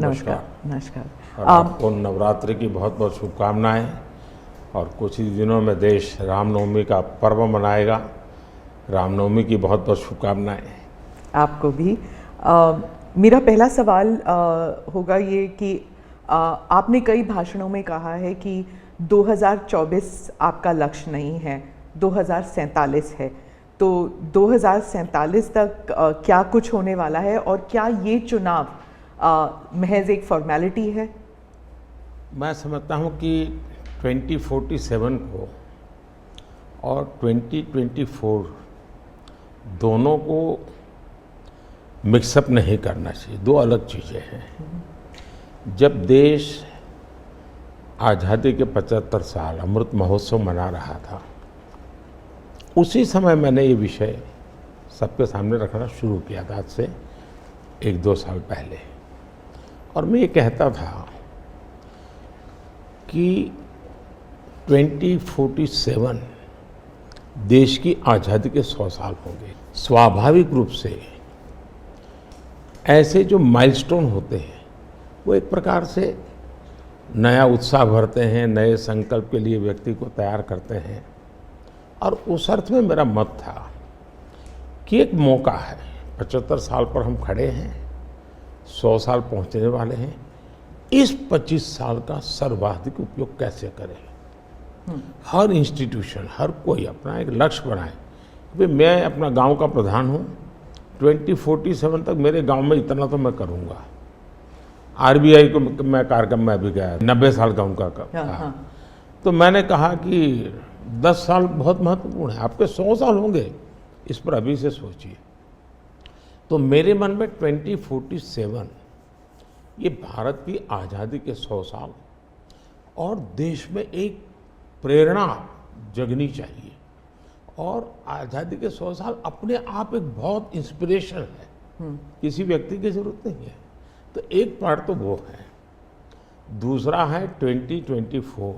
नमस्कार। नमस्कार। और आपको नवरात्रि की बहुत बहुत शुभकामनाएं। और कुछ ही दिनों में देश रामनवमी का पर्व मनाएगा। रामनवमी की बहुत बहुत शुभकामनाएं। आपको भी। मेरा पहला सवाल होगा ये कि आपने कई भाषणों में कहा है कि 2024 आपका लक्ष्य नहीं है, 2047 है। तो 2047 तक क्या कुछ होने वाला है और क्या ये चुनाव महज एक फॉर्मेलिटी है? मैं समझता हूं कि 2047 को और 2024 दोनों को मिक्सअप नहीं करना चाहिए। दो अलग चीज़ें हैं। जब देश आज़ादी के 75 साल अमृत महोत्सव मना रहा था, उसी समय मैंने ये विषय सबके सामने रखना शुरू किया था, आज से 1-2 साल पहले। और मैं ये कहता था कि 2047 देश की आज़ादी के 100 साल होंगे। स्वाभाविक रूप से ऐसे जो माइलस्टोन होते हैं वो एक प्रकार से नया उत्साह भरते हैं, नए संकल्प के लिए व्यक्ति को तैयार करते हैं। और उस अर्थ में मेरा मत था कि एक मौका है, 75 साल पर हम खड़े हैं, 100 साल पहुंचने वाले हैं। इस 25 साल का सर्वाधिक उपयोग कैसे करें? हर इंस्टीट्यूशन, हर कोई अपना एक लक्ष्य बनाए कि मैं अपना गांव का प्रधान हूं, 2047 तक मेरे गांव में इतना तो मैं करूंगा। आरबीआई को मैं कार्यक्रम में भी गया, 90 साल का उनका कहा। तो मैंने कहा कि 10 साल बहुत महत्वपूर्ण है, आपके 100 साल होंगे, इस पर अभी से सोचिए। तो मेरे मन में 2047 ये भारत की आज़ादी के 100 साल और देश में एक प्रेरणा जगनी चाहिए। और आज़ादी के 100 साल अपने आप एक बहुत इंस्पिरेशन है, किसी व्यक्ति की जरूरत नहीं है। तो एक पार्ट तो वो है। दूसरा है 2024।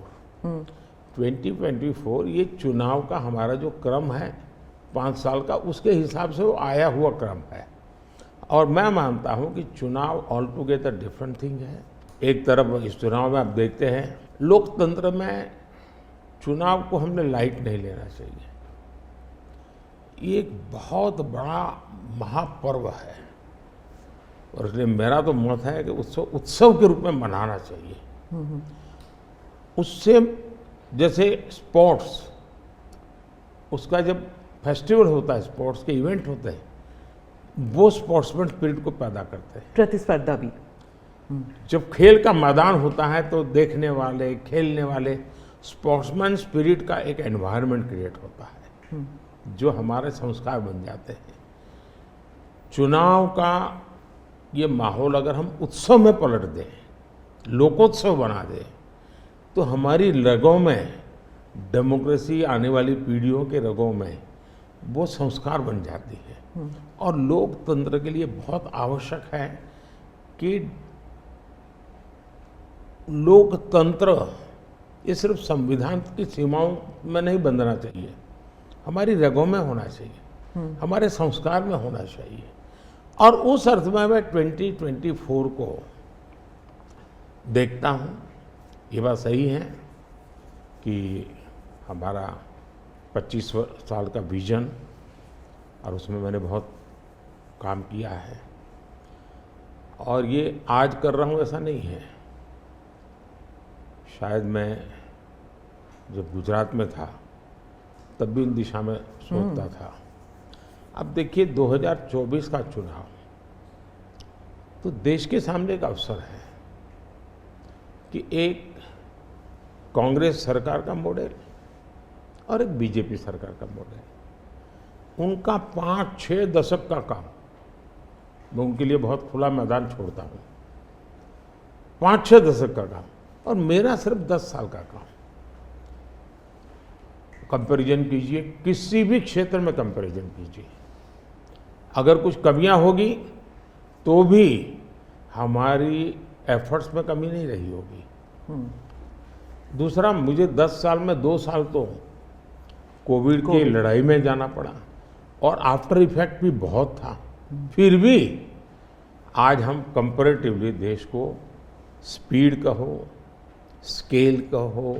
2024 ये चुनाव का हमारा जो क्रम है 5 साल का, उसके हिसाब से वो आया हुआ क्रम है। और मैं मानता हूं कि चुनाव ऑल टुगेदर डिफरेंट थिंग है। एक तरफ इस चुनाव में आप देखते हैं, लोकतंत्र में चुनाव को हमने लाइट नहीं लेना चाहिए। ये एक बहुत बड़ा महापर्व है और इसलिए मेरा तो मत है कि उत्सव के रूप में मनाना चाहिए। उससे जैसे स्पोर्ट्स, उसका जब फेस्टिवल होता है, स्पोर्ट्स के इवेंट होते हैं, वो स्पोर्ट्समैन स्पिरिट को पैदा करते हैं। प्रतिस्पर्धा भी। जब खेल का मैदान होता है तो देखने वाले, खेलने वाले, स्पोर्ट्समैन स्पिरिट का एक एनवायरनमेंट क्रिएट होता है जो हमारे संस्कार बन जाते हैं। चुनाव का ये माहौल अगर हम उत्सव में पलट दें, लोकोत्सव बना दें, तो हमारी रगों में, डेमोक्रेसी आने वाली पीढ़ियों के रगों में वो संस्कार बन जाती है। और लोकतंत्र के लिए बहुत आवश्यक है कि लोकतंत्र ये सिर्फ संविधान की सीमाओं में नहीं बंधना चाहिए, हमारी रगों में होना चाहिए, हमारे संस्कार में होना चाहिए। और उस अर्थ में मैं 2024 को देखता हूँ। ये बात सही है कि हमारा 25 साल का विजन, और उसमें मैंने बहुत काम किया है। और ये आज कर रहा हूँ ऐसा नहीं है। शायद मैं जब गुजरात में था तब भी इन दिशा में सोचता था। अब देखिए 2024 का चुनाव तो देश के सामने एक अवसर है कि एक कांग्रेस सरकार का मॉडल और एक बीजेपी सरकार का मॉडल, उनका 5-6 दशक का काम, मैं उनके लिए बहुत खुला मैदान छोड़ता हूँ। 5-6 दशक का काम और मेरा सिर्फ 10 साल का काम। कंपैरिजन कीजिए, किसी भी क्षेत्र में कंपैरिजन कीजिए, अगर कुछ कमियां होगी तो भी हमारी एफर्ट्स में कमी नहीं रही होगी। दूसरा, मुझे 10 साल में 2 साल तो कोविड की लड़ाई में जाना पड़ा और आफ्टर इफेक्ट भी बहुत था। फिर भी आज हम कंपैरेटिवली देश को स्पीड कहो, स्केल कहो,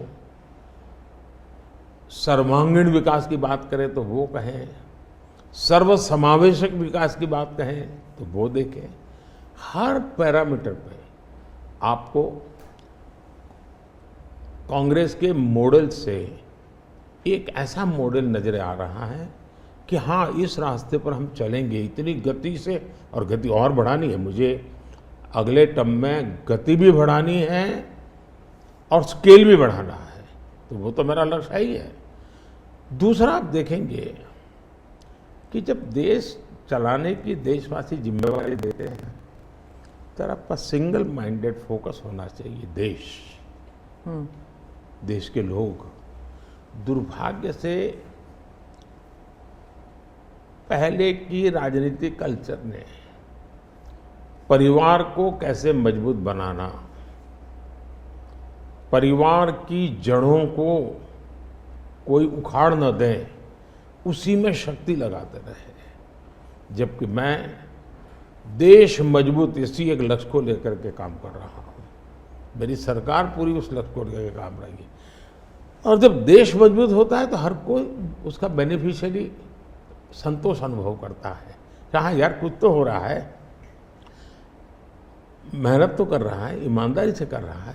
सर्वांगीण विकास की बात करें तो वो कहें, सर्वसमावेशक विकास की बात कहें तो वो देखें, हर पैरामीटर पे आपको कांग्रेस के मॉडल से एक ऐसा मॉडल नजर आ रहा है कि हाँ, इस रास्ते पर हम चलेंगे इतनी गति से, और गति और बढ़ानी है मुझे। अगले टर्म में गति भी बढ़ानी है और स्केल भी बढ़ाना है, तो वो तो मेरा लक्ष्य ही है। दूसरा, आप देखेंगे कि जब देश चलाने की देशवासी जिम्मेवारी देते हैं तो आपका सिंगल माइंडेड फोकस होना चाहिए। देश के लोग दुर्भाग्य से पहले की राजनीतिक कल्चर ने परिवार को कैसे मजबूत बनाना, परिवार की जड़ों को कोई उखाड़ न दे, उसी में शक्ति लगाते रहे। जबकि मैं देश मजबूत इसी एक लक्ष्य को लेकर के काम कर रहा हूँ। मेरी सरकार पूरी उस लक्ष्य को लेकर काम रही है। और जब देश मजबूत होता है तो हर कोई उसका बेनिफिशियरी संतोष अनुभव करता है। हाँ यार, कुछ तो हो रहा है, मेहनत तो कर रहा है, ईमानदारी से कर रहा है,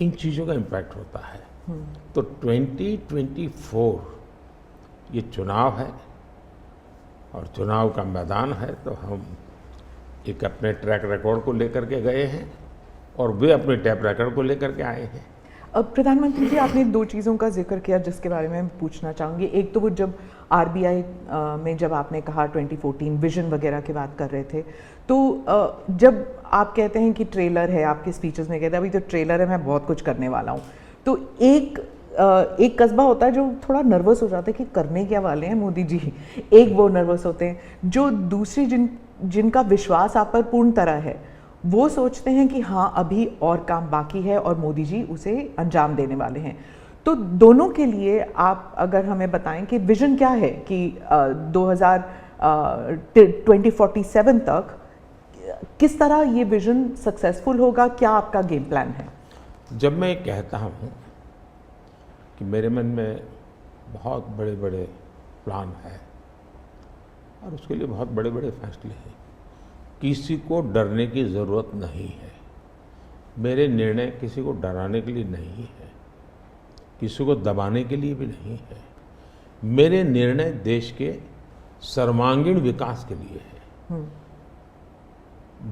इन चीज़ों का इम्पैक्ट होता है। तो 2024 ये चुनाव है और चुनाव का मैदान है, तो हम एक अपने ट्रैक रिकॉर्ड को लेकर के गए हैं और वे अपने ट्रैक रिकॉर्ड को लेकर के आए हैं। अब प्रधानमंत्री जी, आपने दो चीज़ों का जिक्र किया जिसके बारे में पूछना चाहूँगी। एक तो वो जब आरबीआई में जब आपने कहा 2014 विजन वगैरह की बात कर रहे थे, तो जब आप कहते हैं कि ट्रेलर है, आपके स्पीचेस में कहते हैं अभी तो ट्रेलर है, मैं बहुत कुछ करने वाला हूँ, तो एक कस्बा होता है जो थोड़ा नर्वस हो जाता है कि करने क्या वाले हैं मोदी जी। एक वो नर्वस होते हैं, जो दूसरी जिनका विश्वास आप पर पूर्ण तरह है, वो सोचते हैं कि हाँ अभी और काम बाकी है और मोदी जी उसे अंजाम देने वाले हैं। तो दोनों के लिए आप अगर हमें बताएं कि विजन क्या है कि 2047 तक किस तरह ये विजन सक्सेसफुल होगा, क्या आपका गेम प्लान है? जब मैं कहता हूँ कि मेरे मन में बहुत बड़े बड़े प्लान है और उसके लिए बहुत बड़े बड़े फैसले हैं, किसी को डरने की ज़रूरत नहीं है। मेरे निर्णय किसी को डराने के लिए नहीं है, किसी को दबाने के लिए भी नहीं है। मेरे निर्णय देश के सर्वांगीण विकास के लिए है,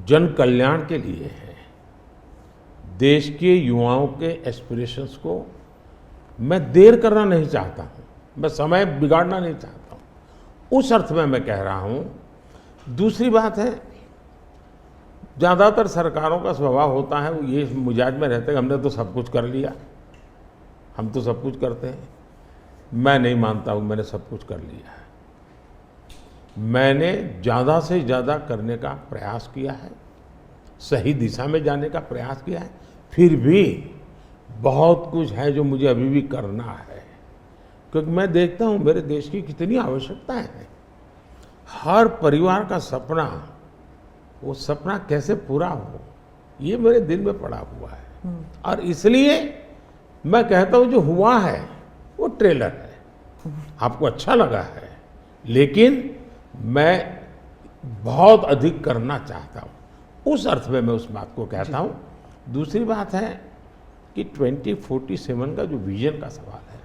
जन कल्याण के लिए है, देश के युवाओं के एस्पिरेशंस को मैं देर करना नहीं चाहता हूँ, मैं समय बिगाड़ना नहीं चाहता हूँ, उस अर्थ में मैं कह रहा हूँ। दूसरी बात है, ज़्यादातर सरकारों का स्वभाव होता है वो ये मिजाज में रहते हैं हमने तो सब कुछ कर लिया, हम तो सब कुछ करते हैं। मैं नहीं मानता हूँ मैंने सब कुछ कर लिया है। मैंने ज़्यादा से ज़्यादा करने का प्रयास किया है, सही दिशा में जाने का प्रयास किया है, फिर भी बहुत कुछ है जो मुझे अभी भी करना है, क्योंकि मैं देखता हूँ मेरे देश की कितनी आवश्यकताएं हैं। हर परिवार का सपना, वो सपना कैसे पूरा हो, ये मेरे दिल में पड़ा हुआ है। और इसलिए मैं कहता हूँ जो हुआ है वो ट्रेलर है, आपको अच्छा लगा है, लेकिन मैं बहुत अधिक करना चाहता हूँ, उस अर्थ में मैं उस बात को कहता हूँ। दूसरी बात है कि 2047 का जो विजन का सवाल है,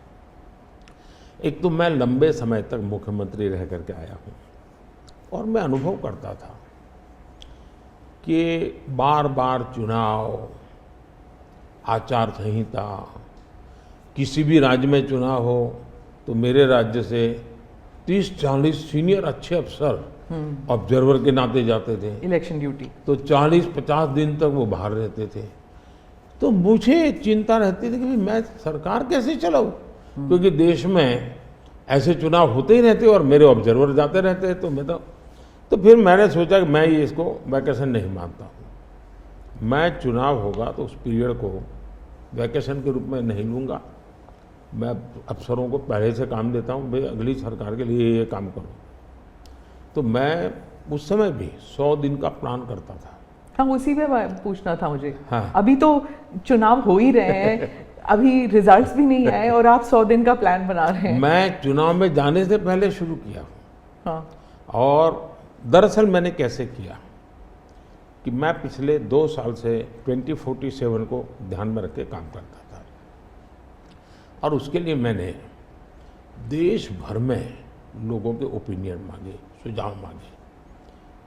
एक तो मैं लंबे समय तक मुख्यमंत्री रह करके आया हूँ और मैं अनुभव करता था कि बार बार चुनाव, आचार संहिता, किसी भी राज्य में चुनाव हो तो मेरे राज्य से 30-40 सीनियर अच्छे अफसर ऑब्जर्वर के नाते जाते थे, इलेक्शन ड्यूटी, तो 40-50 दिन तक वो बाहर रहते थे। तो मुझे चिंता रहती थी कि मैं सरकार कैसे चलाऊं, क्योंकि देश में ऐसे चुनाव होते ही रहते और मेरे ऑब्जर्वर जाते रहते, तो मैं तो फिर मैंने सोचा कि मैं ये इसको वैकेशन नहीं मानता हूँ। मैं चुनाव होगा तो उस पीरियड को वैकेशन के रूप में नहीं लूँगा। मैं अफसरों को पहले से काम देता हूँ, भाई अगली सरकार के लिए ये काम करो। तो मैं उस समय भी 100 दिन का प्लान करता था हाँ, उसी पे पूछना था मुझे। हाँ। अभी तो चुनाव हो ही रहे हैं, अभी रिजल्ट्स भी नहीं आए और आप 100 दिन का प्लान बना रहे हैं। मैं चुनाव में जाने से पहले शुरू किया हूँ। हाँ। और दरअसल मैंने कैसे किया कि मैं पिछले 2 साल से 2047 को ध्यान में रख के काम करता था, और उसके लिए मैंने देश भर में लोगों के ओपिनियन मांगे, सुझाव मांगे।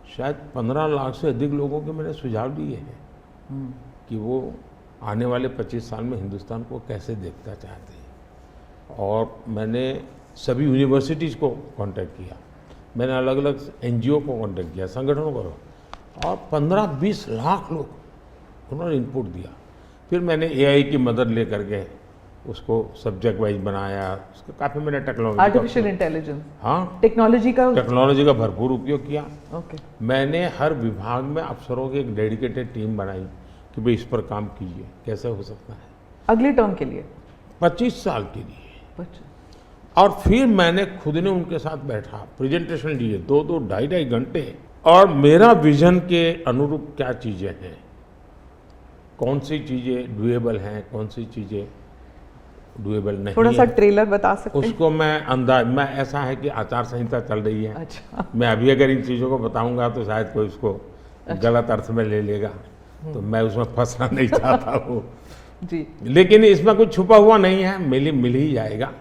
शायद 15 लाख से अधिक लोगों के मैंने सुझाव दिए हैं कि वो आने वाले 25 साल में हिंदुस्तान को कैसे देखना चाहते हैं। और मैंने सभी यूनिवर्सिटीज़ को कांटेक्ट किया, मैंने अलग अलग एनजीओ को कांटेक्ट किया, संगठनों को, और 15-20 लाख लोग उन्होंने इनपुट दिया। फिर मैंने एआई की मदद लेकर के उसको सब्जेक्ट वाइज बनाया, उसका काफ़ी मैंने टेक्नोलॉजी, आर्टिफिशियल इंटेलिजेंस, हाँ, टेक्नोलॉजी का भरपूर उपयोग किया। ओके। मैंने हर विभाग में अफसरों की एक डेडिकेटेड टीम बनाई कि भाई इस पर काम कीजिए, कैसे हो सकता है अगले टर्म के लिए, 25 साल के लिए। 25। और फिर मैंने खुद ने उनके साथ बैठा, प्रेजेंटेशन दिए 2-2, 2.5 घंटे, और मेरा विजन के अनुरूप क्या चीज़ें हैं, कौन सी चीज़ें डुएबल हैं, कौन सी चीज़ें डुएबल नहीं। थोड़ा सा ट्रेलर बता सकते हैं? उसको मैं ऐसा है कि आचार संहिता चल रही है। अच्छा। मैं अभी अगर इन चीज़ों को बताऊंगा तो शायद कोई उसको गलत अर्थ में ले लेगा, तो मैं उसमें फंसना नहीं चाहता हूँ जी। लेकिन इसमें कुछ छुपा हुआ नहीं है, मिल ही जाएगा।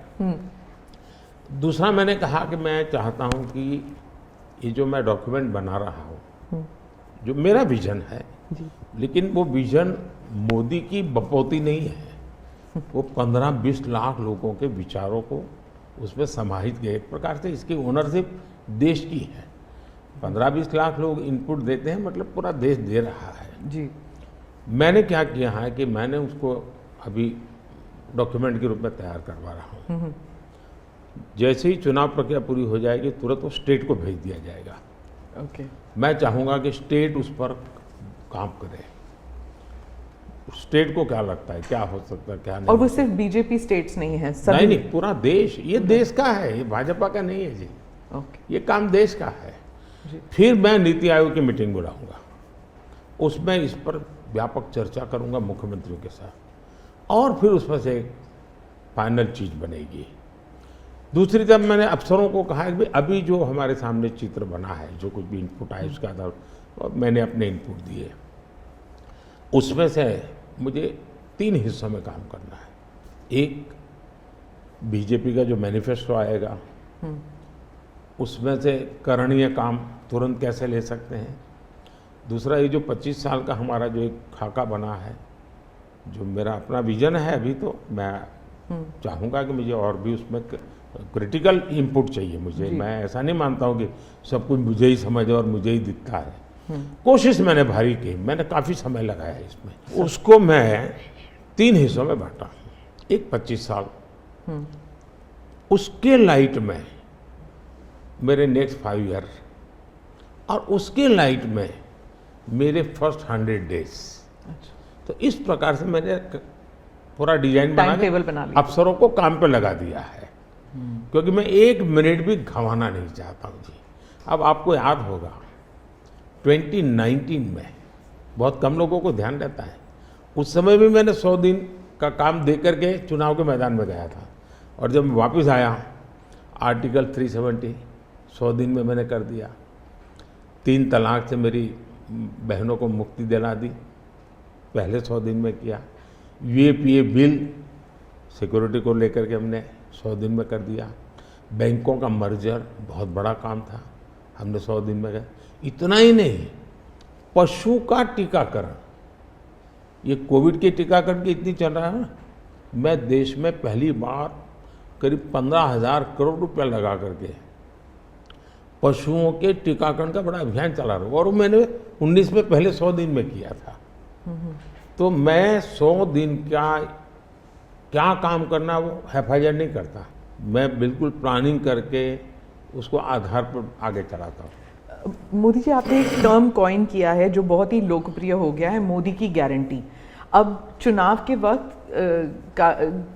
दूसरा मैंने कहा कि मैं चाहता हूँ कि ये जो मैं डॉक्यूमेंट बना रहा हूँ, जो मेरा विजन है, लेकिन वो विजन मोदी की बपौती नहीं है, वो 15-20 लाख लोगों के विचारों को उसमें समाहित किया। एक प्रकार से इसकी ओनरशिप देश की है। 15-20 लाख लोग इनपुट देते हैं, मतलब पूरा देश दे रहा है जी। मैंने क्या किया है कि मैंने उसको अभी डॉक्यूमेंट के रूप में तैयार करवा रहा हूँ। जैसे ही चुनाव प्रक्रिया पूरी हो जाएगी तुरंत वो स्टेट को भेज दिया जाएगा। ओके। मैं चाहूँगा कि स्टेट उस पर काम करे, स्टेट को क्या लगता है, क्या हो सकता है, क्या नहीं। और वो सिर्फ बीजेपी स्टेट्स नहीं है, सभी नहीं, पूरा देश, ये देश का है, ये भाजपा का नहीं है जी। ओके। ये काम देश का है जी। फिर मैं नीति आयोग की मीटिंग बुलाऊंगा, उसमें इस पर व्यापक चर्चा करूंगा मुख्यमंत्रियों के साथ, और फिर उसमें से एक फाइनल चीज बनेगी। दूसरी तरफ मैंने अफसरों को कहा कि भाई अभी जो हमारे सामने चित्र बना है, जो कुछ भी इनपुट आए उसके आधार पर मैंने अपने इनपुट दिए, उसमें से मुझे 3 हिस्सों में काम करना है। एक, बीजेपी का जो मैनिफेस्टो आएगा उसमें से करणीय काम तुरंत कैसे ले सकते हैं। दूसरा, ये जो 25 साल का हमारा जो एक खाका बना है, जो मेरा अपना विजन है, अभी तो मैं चाहूँगा कि मुझे और भी उसमें क्रिटिकल इनपुट चाहिए मुझे। मैं ऐसा नहीं मानता हूँ कि सब कुछ मुझे ही समझ और मुझे ही दिखता है। कोशिश मैंने भारी की, मैंने काफ़ी समय लगाया इसमें। उसको मैं 3 हिस्सों में बांटा। एक 25 साल, उसके लाइट में मेरे नेक्स्ट 5 ईयर, और उसके लाइट में मेरे फर्स्ट 100 डेज। तो इस प्रकार से मैंने पूरा डिजाइन बना के अफसरों को काम पे लगा दिया है, क्योंकि मैं 1 मिनट भी गंवाना नहीं चाहता हूँ जी। अब आपको याद होगा 2019 में बहुत कम लोगों को ध्यान रहता है, उस समय भी मैंने 100 दिन का काम दे करके चुनाव के मैदान में गया था, और जब मैं वापस आया आर्टिकल 370 100 दिन में मैंने कर दिया। 3 तलाक से मेरी बहनों को मुक्ति दिला दी, पहले 100 दिन में किया। यूएपीए बिल सिक्योरिटी को लेकर के हमने 100 दिन में कर दिया। बैंकों का मर्जर बहुत बड़ा काम था, हमने 100 दिन में किया। इतना ही नहीं, पशु का टीकाकरण, ये कोविड के टीकाकरण की इतनी चल रहा है ना, मैं देश में पहली बार करीब 15,000 करोड़ रुपया लगा करके पशुओं के टीकाकरण का बड़ा अभियान चला रहा हूँ, और मैंने 19 में पहले 100 दिन में किया था। तो मैं 100 दिन क्या काम करना वो हैफाजत नहीं करता, मैं बिल्कुल प्लानिंग करके उसको आधार पर आगे चलाता हूँ। मोदी जी, आपने एक टर्म कॉइन किया है जो बहुत ही लोकप्रिय हो गया है, मोदी की गारंटी। अब चुनाव के वक्त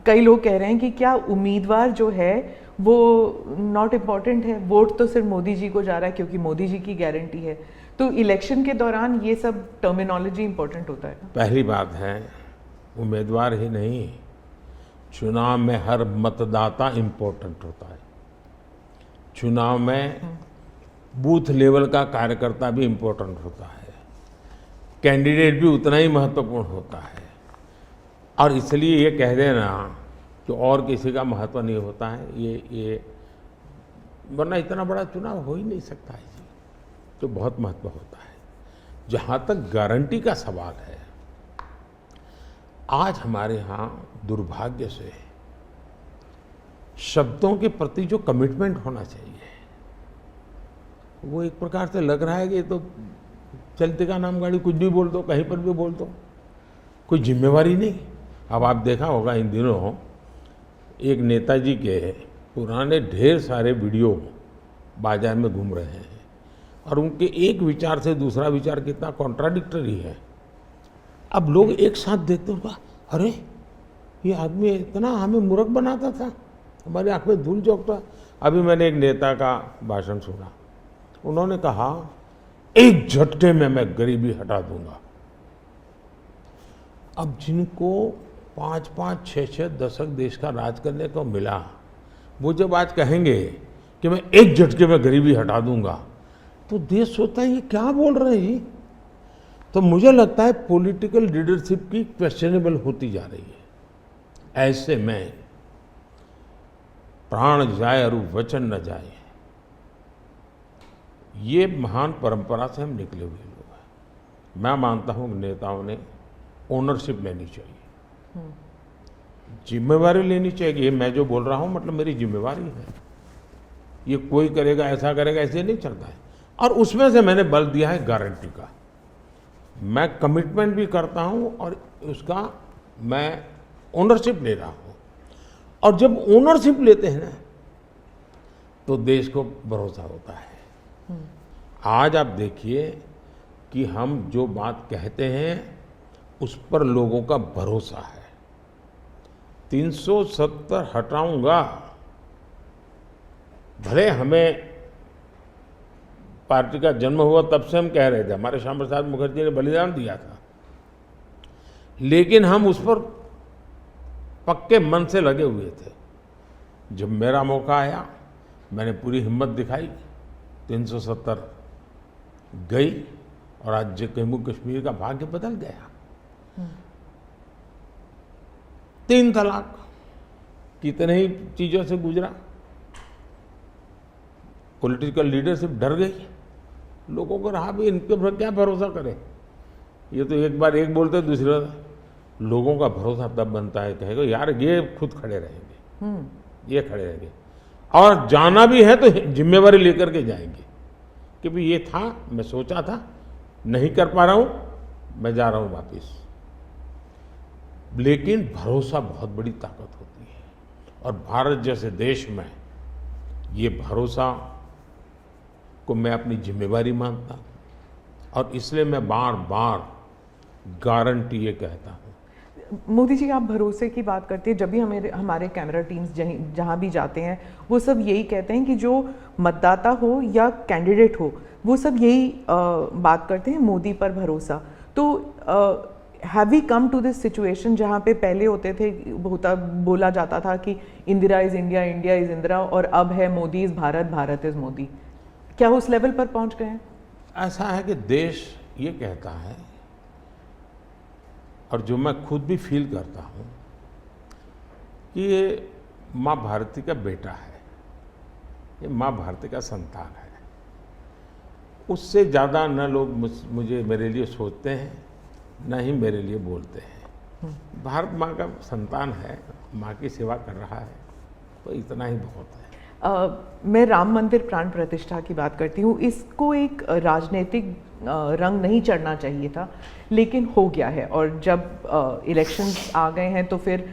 कई लोग कह रहे हैं कि क्या उम्मीदवार जो है वो नॉट इम्पॉर्टेंट है, वोट तो सिर्फ मोदी जी को जा रहा है क्योंकि मोदी जी की गारंटी है। तो इलेक्शन के दौरान ये सब टर्मिनोलॉजी इंपॉर्टेंट होता है। पहली बात है, उम्मीदवार ही नहीं, चुनाव में हर मतदाता इम्पोर्टेंट होता है। चुनाव में बूथ लेवल का कार्यकर्ता भी इम्पोर्टेंट होता है, कैंडिडेट भी उतना ही महत्वपूर्ण होता है। और इसलिए ये कह देना कि और किसी का महत्व नहीं होता है, ये वरना इतना बड़ा चुनाव हो ही नहीं सकता है जी, तो बहुत महत्व होता है। जहाँ तक गारंटी का सवाल है, आज हमारे यहाँ दुर्भाग्य से शब्दों के प्रति जो कमिटमेंट होना चाहिए, वो एक प्रकार से लग रहा है कि ये तो चलते का नाम गाड़ी, कुछ भी बोल दो, कहीं पर भी बोल दो, कोई जिम्मेवारी नहीं। अब आप देखा होगा इन दिनों एक नेताजी के पुराने ढेर सारे वीडियो बाजार में घूम रहे हैं और उनके एक विचार से दूसरा विचार कितना कॉन्ट्राडिक्टरी है। अब लोग एक साथ देखते होगा, अरे ये आदमी इतना हमें मूर्ख बनाता था, हमारी आंख में धूल झोंकता। अभी मैंने एक नेता का भाषण सुना, उन्होंने कहा एक झटके में मैं गरीबी हटा दूंगा। अब जिनको 5-5, 6-6 दशक देश का राज करने को मिला, वो जब आज कहेंगे कि मैं एक झटके में गरीबी हटा दूंगा, तो देश सोचता है ये क्या बोल रहे हैं। तो मुझे लगता है पॉलिटिकल लीडरशिप की क्वेश्चनेबल होती जा रही है। ऐसे में प्राण जाए और वचन न जाए, ये महान परंपरा से हम निकले हुए लोग हैं। मैं मानता हूं कि नेताओं ने ओनरशिप लेनी चाहिए, जिम्मेवारी लेनी चाहिए। ये मैं जो बोल रहा हूं मतलब मेरी जिम्मेवारी है, ये कोई करेगा ऐसा करेगा ऐसे नहीं चलता है। और उसमें से मैंने बल दिया है गारंटी का। मैं कमिटमेंट भी करता हूं और उसका मैं ओनरशिप ले रहा हूं। और जब ओनरशिप लेते हैं ना, तो देश को भरोसा होता है। आज आप देखिए कि हम जो बात कहते हैं उस पर लोगों का भरोसा है। 370 हटाऊंगा, भले हमें पार्टी का जन्म हुआ तब से हम कह रहे थे, हमारे श्यामा प्रसाद मुखर्जी ने बलिदान दिया था, लेकिन हम उस पर पक्के मन से लगे हुए थे। जब मेरा मौका आया, मैंने पूरी हिम्मत दिखाई, 370 गई और आज जम्मू कश्मीर का भाग्य बदल गया। 3 तलाक कितने ही चीजों से गुजरा, पॉलिटिकल लीडरशिप डर गई, लोगों को रहा भी इन पर क्या भरोसा करें। ये तो एक बार एक बोलते दूसरा, लोगों का भरोसा तब बनता है, कहेगा यार ये खुद खड़े रहेंगे, ये खड़े रहेंगे। और जाना भी है तो जिम्मेवारी लेकर के जाएंगे कि भाई ये था, मैं सोचा था, नहीं कर पा रहा हूं, मैं जा रहा हूं वापिस। लेकिन भरोसा बहुत बड़ी ताकत होती है और भारत जैसे देश में ये भरोसा को मैं अपनी जिम्मेवारी मानता हूं और इसलिए मैं बार बार गारंटी ये कहता हूं। मोदी जी, आप भरोसे की बात करते हैं, जब भी हमारे कैमरा टीम्स जहाँ भी जाते हैं वो सब यही कहते हैं कि जो मतदाता हो या कैंडिडेट हो, वो सब यही बात करते हैं, मोदी पर भरोसा। तो have we come to this situation जहाँ पे पहले बोला जाता था कि Indira is India, India is Indira, और अब है मोदी इज़ भारत, भारत इज़ मोदी। क्या उस लेवल पर पहुँच गए हैं? ऐसा है कि देश ये कहता है, और जो मैं खुद भी फील करता हूँ, कि ये माँ भारती का बेटा है, ये माँ भारती का संतान है। उससे ज़्यादा न लोग मुझे मेरे लिए सोचते हैं, न ही मेरे लिए बोलते हैं। भारत माँ का संतान है, माँ की सेवा कर रहा है, तो इतना ही बहुत है। मैं राम मंदिर प्राण प्रतिष्ठा की बात करती हूँ। इसको एक राजनीतिक रंग नहीं चढ़ना चाहिए था, लेकिन हो गया है। और जब इलेक्शंस आ गए हैं तो फिर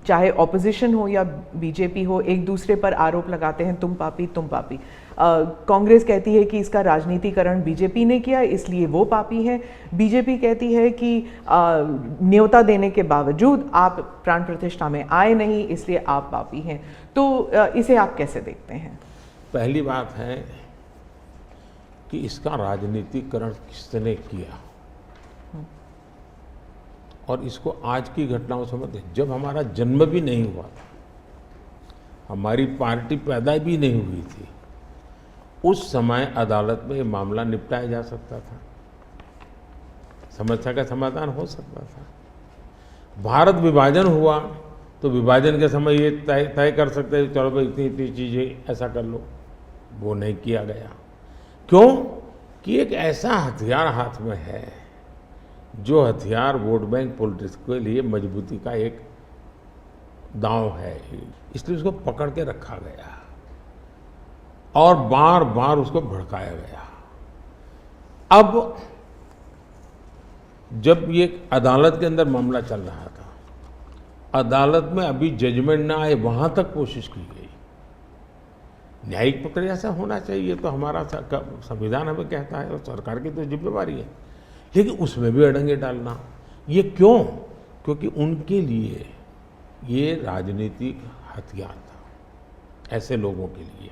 चाहे ऑपोजिशन हो या बीजेपी हो, एक दूसरे पर आरोप लगाते हैं, तुम पापी तुम पापी। कांग्रेस कहती है कि इसका राजनीतिकरण बीजेपी ने किया, इसलिए वो पापी है। बीजेपी कहती है कि न्योता देने के बावजूद आप प्राण प्रतिष्ठा में आए नहीं, इसलिए आप पापी हैं। तो इसे आप कैसे देखते हैं? पहली बात है कि इसका राजनीतिकरण किसने किया। और इसको आज की घटनाओं से मत, जब हमारा जन्म भी नहीं हुआ था, हमारी पार्टी पैदा भी नहीं हुई थी, उस समय अदालत में ये मामला निपटाया जा सकता था, समस्या का समाधान हो सकता था। भारत विभाजन हुआ तो विभाजन के समय ये तय कर सकते हैं चलो भाई इतनी इतनी चीज़ें ऐसा कर लो, वो नहीं किया गया। क्यों? कि एक ऐसा हथियार हाथ में है जो हथियार वोट बैंक पॉलिटिक्स के लिए मजबूती का एक दांव है, इसलिए उसको पकड़ के रखा गया और बार बार उसको भड़काया गया। अब जब ये अदालत के अंदर मामला चल रहा था, अदालत में अभी जजमेंट ना आए वहां तक कोशिश की गई। न्यायिक प्रक्रिया से होना चाहिए तो हमारा संविधान हमें कहता है और सरकार की तो जिम्मेवारी है, लेकिन उसमें भी अड़ंगे डालना, ये क्यों? क्योंकि उनके लिए ये राजनीतिक हथियार था, ऐसे लोगों के लिए।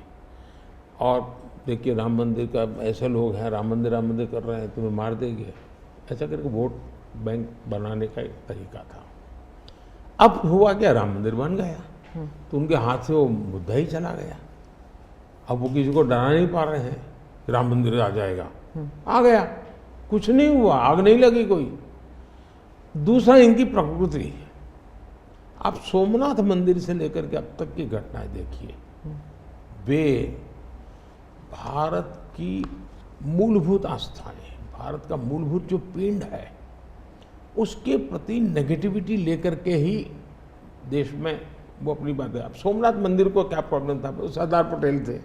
और देखिए राम मंदिर का, ऐसे लोग हैं राम मंदिर कर रहे हैं, तुम्हें मार देंगे, ऐसा करके वोट बैंक बनाने का एक तरीका था। अब हुआ क्या, राम मंदिर बन गया तो उनके हाथ से वो मुद्दा ही चला गया। अब वो किसी को डरा नहीं पा रहे हैं कि राम मंदिर आ जाएगा, आ गया, कुछ नहीं हुआ, आग नहीं लगी कोई। दूसरा इनकी प्रकृति, आप सोमनाथ मंदिर से लेकर के अब तक की घटनाएं देखिए, वे भारत की मूलभूत आस्थाएं, भारत का मूलभूत जो पिंड है उसके प्रति नेगेटिविटी लेकर के ही देश में वो अपनी बात है। अब सोमनाथ मंदिर को क्या प्रॉब्लम था, सरदार पटेल थे,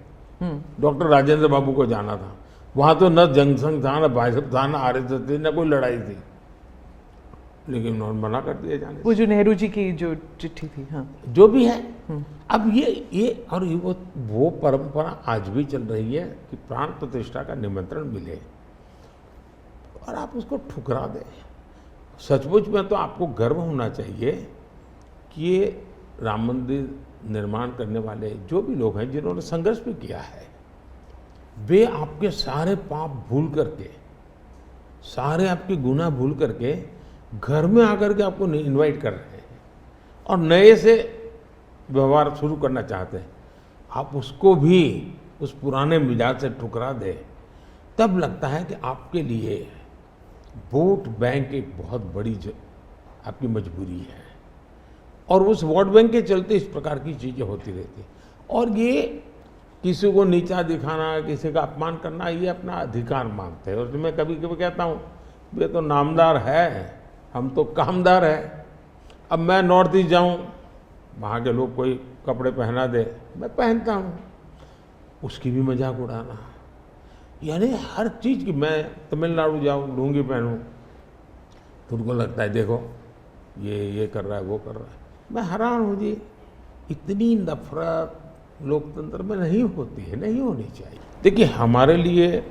डॉक्टर राजेंद्र बाबू को जाना था, वहां तो न जनसंघ था, न भाजपा था, न आरएसएस थी, न कोई लड़ाई थी, लेकिन उन्होंने मना कर दिया जाने। वो जो नेहरू जी की जो चिट्ठी थी, हाँ, जो भी है। अब ये और वो परंपरा आज भी चल रही है कि प्राण प्रतिष्ठा का निमंत्रण मिले और आप उसको ठुकरा दें। सचमुच में तो आपको गर्व होना चाहिए कि ये राम मंदिर निर्माण करने वाले जो भी लोग हैं जिन्होंने संघर्ष भी किया है, वे आपके सारे पाप भूल करके, सारे आपके गुनाह भूल करके घर में आकर के आपको इनवाइट कर रहे हैं और नए से व्यवहार शुरू करना चाहते हैं। आप उसको भी उस पुराने मिजाज से ठुकरा दे, तब लगता है कि आपके लिए वोट बैंक एक बहुत बड़ी आपकी मजबूरी है और उस वोट बैंक के चलते इस प्रकार की चीज़ें होती रहती। और ये किसी को नीचा दिखाना, किसी का अपमान करना, ये अपना अधिकार मानते हैं। और मैं कभी कभी कहता हूँ वे तो नामदार है, हम तो कामदार है। अब मैं नॉर्थ ईस्ट जाऊँ, वहाँ के लोग कोई कपड़े पहना दे, मैं पहनता हूँ, उसकी भी मजाक उड़ाना, यानी हर चीज़ की। मैं तमिलनाडु जाऊँ, लुंगी पहनूँ, तो उनको लगता है देखो ये कर रहा है, वो कर रहा है। मैं हैरान हूँ जी, इतनी नफरत लोकतंत्र में नहीं होती है, नहीं होनी चाहिए। देखिए हमारे लिए,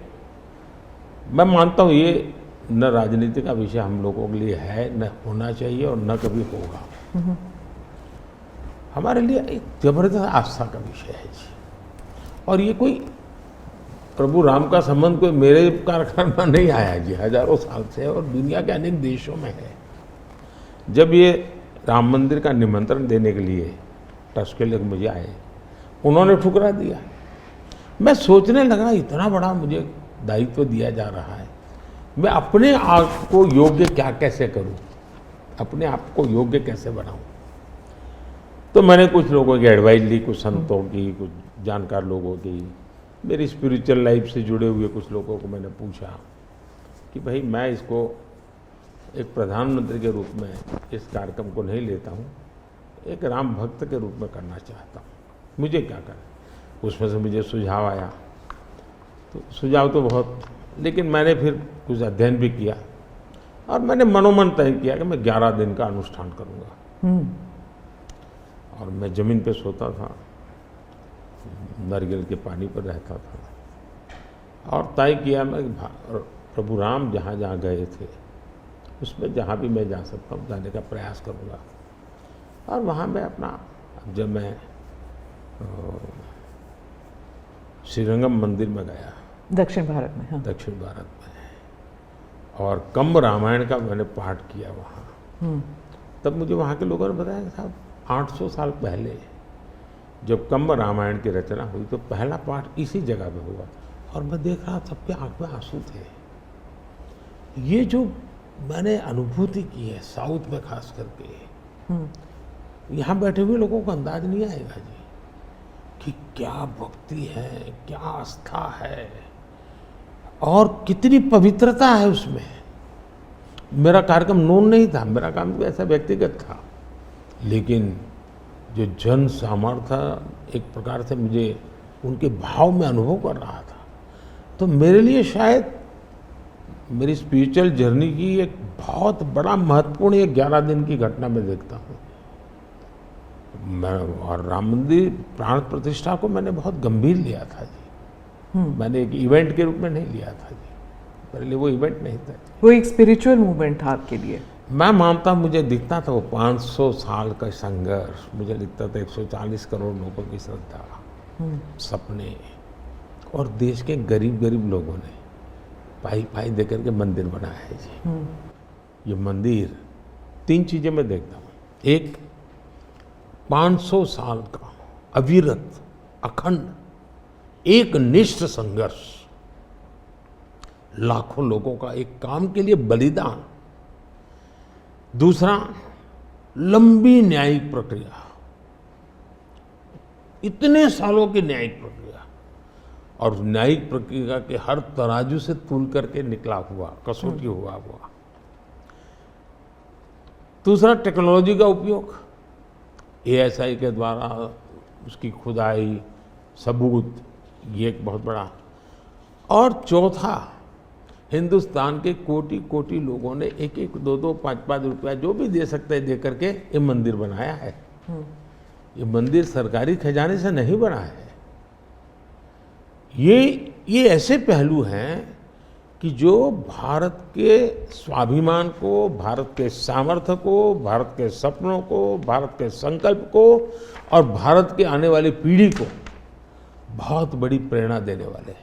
मैं मानता हूँ ये न राजनीति का विषय हम लोगों के लिए है, न होना चाहिए और न कभी होगा। हमारे लिए एक जबरदस्त आस्था का विषय है जी। और ये कोई प्रभु राम का संबंध कोई मेरे कारखाना में नहीं आया जी, हजारों साल से, और दुनिया के अनेक देशों में है। जब ये राम मंदिर का निमंत्रण देने के लिए ट्रस्ट के लोग मुझे आए, उन्होंने ठुकरा दिया। मैं सोचने लगा इतना बड़ा मुझे दायित्व दिया जा रहा है, मैं अपने आप को योग्य कैसे करूं, अपने आप को योग्य कैसे बनाऊं। तो मैंने कुछ लोगों की एडवाइस ली, कुछ संतों की, कुछ जानकार लोगों की, मेरी स्पिरिचुअल लाइफ से जुड़े हुए कुछ लोगों को मैंने पूछा कि भाई मैं इसको एक प्रधानमंत्री के रूप में इस कार्यक्रम को नहीं लेता हूँ, एक राम भक्त के रूप में करना चाहता हूँ, मुझे क्या करें। उसमें से मुझे सुझाव आया, तो सुझाव तो बहुत, लेकिन मैंने फिर कुछ अध्ययन भी किया और मैंने मनोमन तय किया कि मैं 11 दिन का अनुष्ठान करूँगा। और मैं ज़मीन पे सोता था, नारियल के पानी पर रहता था और तय किया मैं प्रभु राम जहाँ जहाँ गए थे उसमें जहाँ भी मैं जा सकता हूँ जाने का प्रयास करूँगा। और वहाँ मैं अपना, जब मैं श्रीरंगम मंदिर में गया दक्षिण भारत में, हाँ। दक्षिण भारत में। और कंब रामायण का मैंने पाठ किया वहाँ। तब मुझे वहाँ के लोगों ने बताया कि साहब 800 साल पहले जब कंब रामायण की रचना हुई तो पहला पाठ इसी जगह में हुआ। और मैं देख रहा सबके आंख में आंसू थे। ये जो मैंने अनुभूति की है साउथ में खास करके, यहाँ बैठे हुए लोगों को अंदाज नहीं आएगा जी कि क्या भक्ति है, क्या आस्था है और कितनी पवित्रता है उसमें। मेरा कार्यक्रम नोन नहीं था, मेरा काम भी ऐसा व्यक्तिगत था, लेकिन जो जन सामर्थ्य एक प्रकार से मुझे उनके भाव में अनुभव कर रहा था, तो मेरे लिए शायद मेरी स्पिरिचुअल जर्नी की एक बहुत बड़ा महत्वपूर्ण एक 11 दिन की घटना मैं देखता हूँ। मैं और राम मंदिर प्राण प्रतिष्ठा को मैंने बहुत गंभीर लिया था जी। मैंने एक इवेंट के रूप में नहीं लिया था जी, मेरे लिए वो इवेंट नहीं था जी। वो एक स्पिरिचुअल मूवमेंट था आपके लिए? मैं मानता, मुझे दिखता था वो 500 साल का संघर्ष, मुझे दिखता था 140 करोड़ लोगों की श्रद्धा, सपने, और देश के गरीब गरीब लोगों ने पाई पाई देकर के मंदिर बनाया है जी। ये मंदिर 3 चीजें मैं देखता हूँ। एक, 500 साल का अविरत अखंड एक निष्ठ संघर्ष, लाखों लोगों का एक काम के लिए बलिदान। दूसरा, लंबी न्यायिक प्रक्रिया, इतने सालों की न्यायिक प्रक्रिया, और न्यायिक प्रक्रिया के हर तराजू से तूल करके निकला हुआ, कसौटी हुआ। दूसरा, टेक्नोलॉजी का उपयोग, ASI के द्वारा उसकी खुदाई, सबूत, ये एक बहुत बड़ा। और चौथा, हिंदुस्तान के कोटि कोटि लोगों ने 1-1, 2-2, 5-5 रुपया जो भी दे सकते हैं दे करके ये मंदिर बनाया है। ये मंदिर सरकारी खजाने से नहीं बना है। ये ऐसे पहलू हैं कि जो भारत के स्वाभिमान को, भारत के सामर्थ्य को, भारत के सपनों को, भारत के संकल्प को और भारत के आने वाली पीढ़ी को बहुत बड़ी प्रेरणा देने वाले हैं।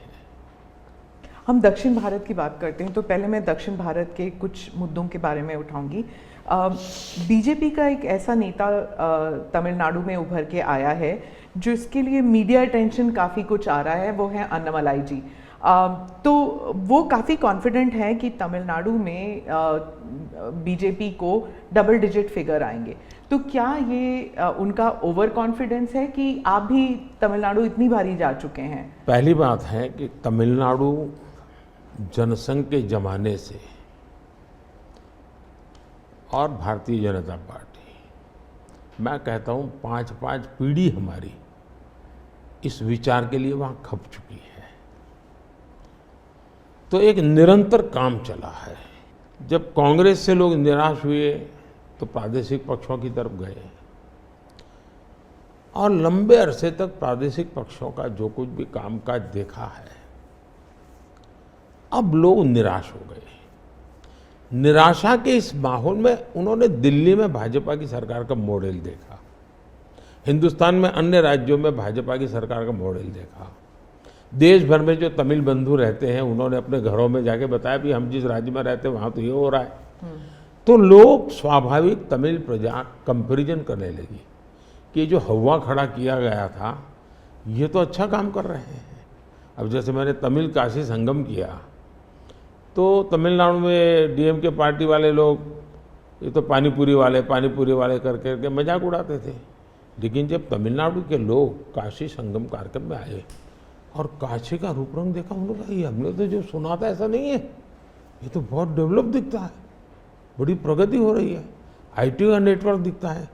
हम दक्षिण भारत की बात करते हैं तो पहले मैं दक्षिण भारत के कुछ मुद्दों के बारे में उठाऊंगी। बीजेपी का एक ऐसा नेता तमिलनाडु में उभर के आया है जो इसके लिए मीडिया अटेंशन काफ़ी कुछ आ रहा है, वो है अन्नामलाई जी। तो वो काफ़ी कॉन्फिडेंट हैं कि तमिलनाडु में बीजेपी को डबल डिजिट फिगर आएंगे। तो क्या ये उनका ओवर कॉन्फिडेंस है कि आप भी तमिलनाडु इतनी बारी जा चुके हैं? पहली बात है कि तमिलनाडु जनसंघ के जमाने से और भारतीय जनता पार्टी, मैं कहता हूँ 5-5 पीढ़ी हमारी इस विचार के लिए वहाँ खप चुकी है। तो एक निरंतर काम चला है। जब कांग्रेस से लोग निराश हुए तो प्रादेशिक पक्षों की तरफ गए और लंबे अरसे तक प्रादेशिक पक्षों का जो कुछ भी कामकाज देखा है, अब लोग निराश हो गए। निराशा के इस माहौल में उन्होंने दिल्ली में भाजपा की सरकार का मॉडल देखा, हिंदुस्तान में अन्य राज्यों में भाजपा की सरकार का मॉडल देखा, देश भर में जो तमिल बंधु रहते हैं उन्होंने अपने घरों में जाके बताया भी हम जिस राज्य में रहते हैं वहाँ तो ये हो रहा है। तो लोग स्वाभाविक तमिल प्रजा कंपैरिजन करने लगी कि जो हवा खड़ा किया गया था ये तो अच्छा काम कर रहे हैं। अब जैसे मैंने तमिल काशी संगम किया तो तमिलनाडु में DMK पार्टी वाले लोग ये तो पानीपुरी वाले करके मजाक उड़ाते थे, लेकिन जब तमिलनाडु के लोग काशी संगम कार्यक्रम में आए और काशी का रूप रंग देखा, उन्होंने कहा ये हमने तो जो सुना था ऐसा नहीं है, ये तो बहुत डेवलप दिखता है, बड़ी प्रगति हो रही है, IT का नेटवर्क दिखता है।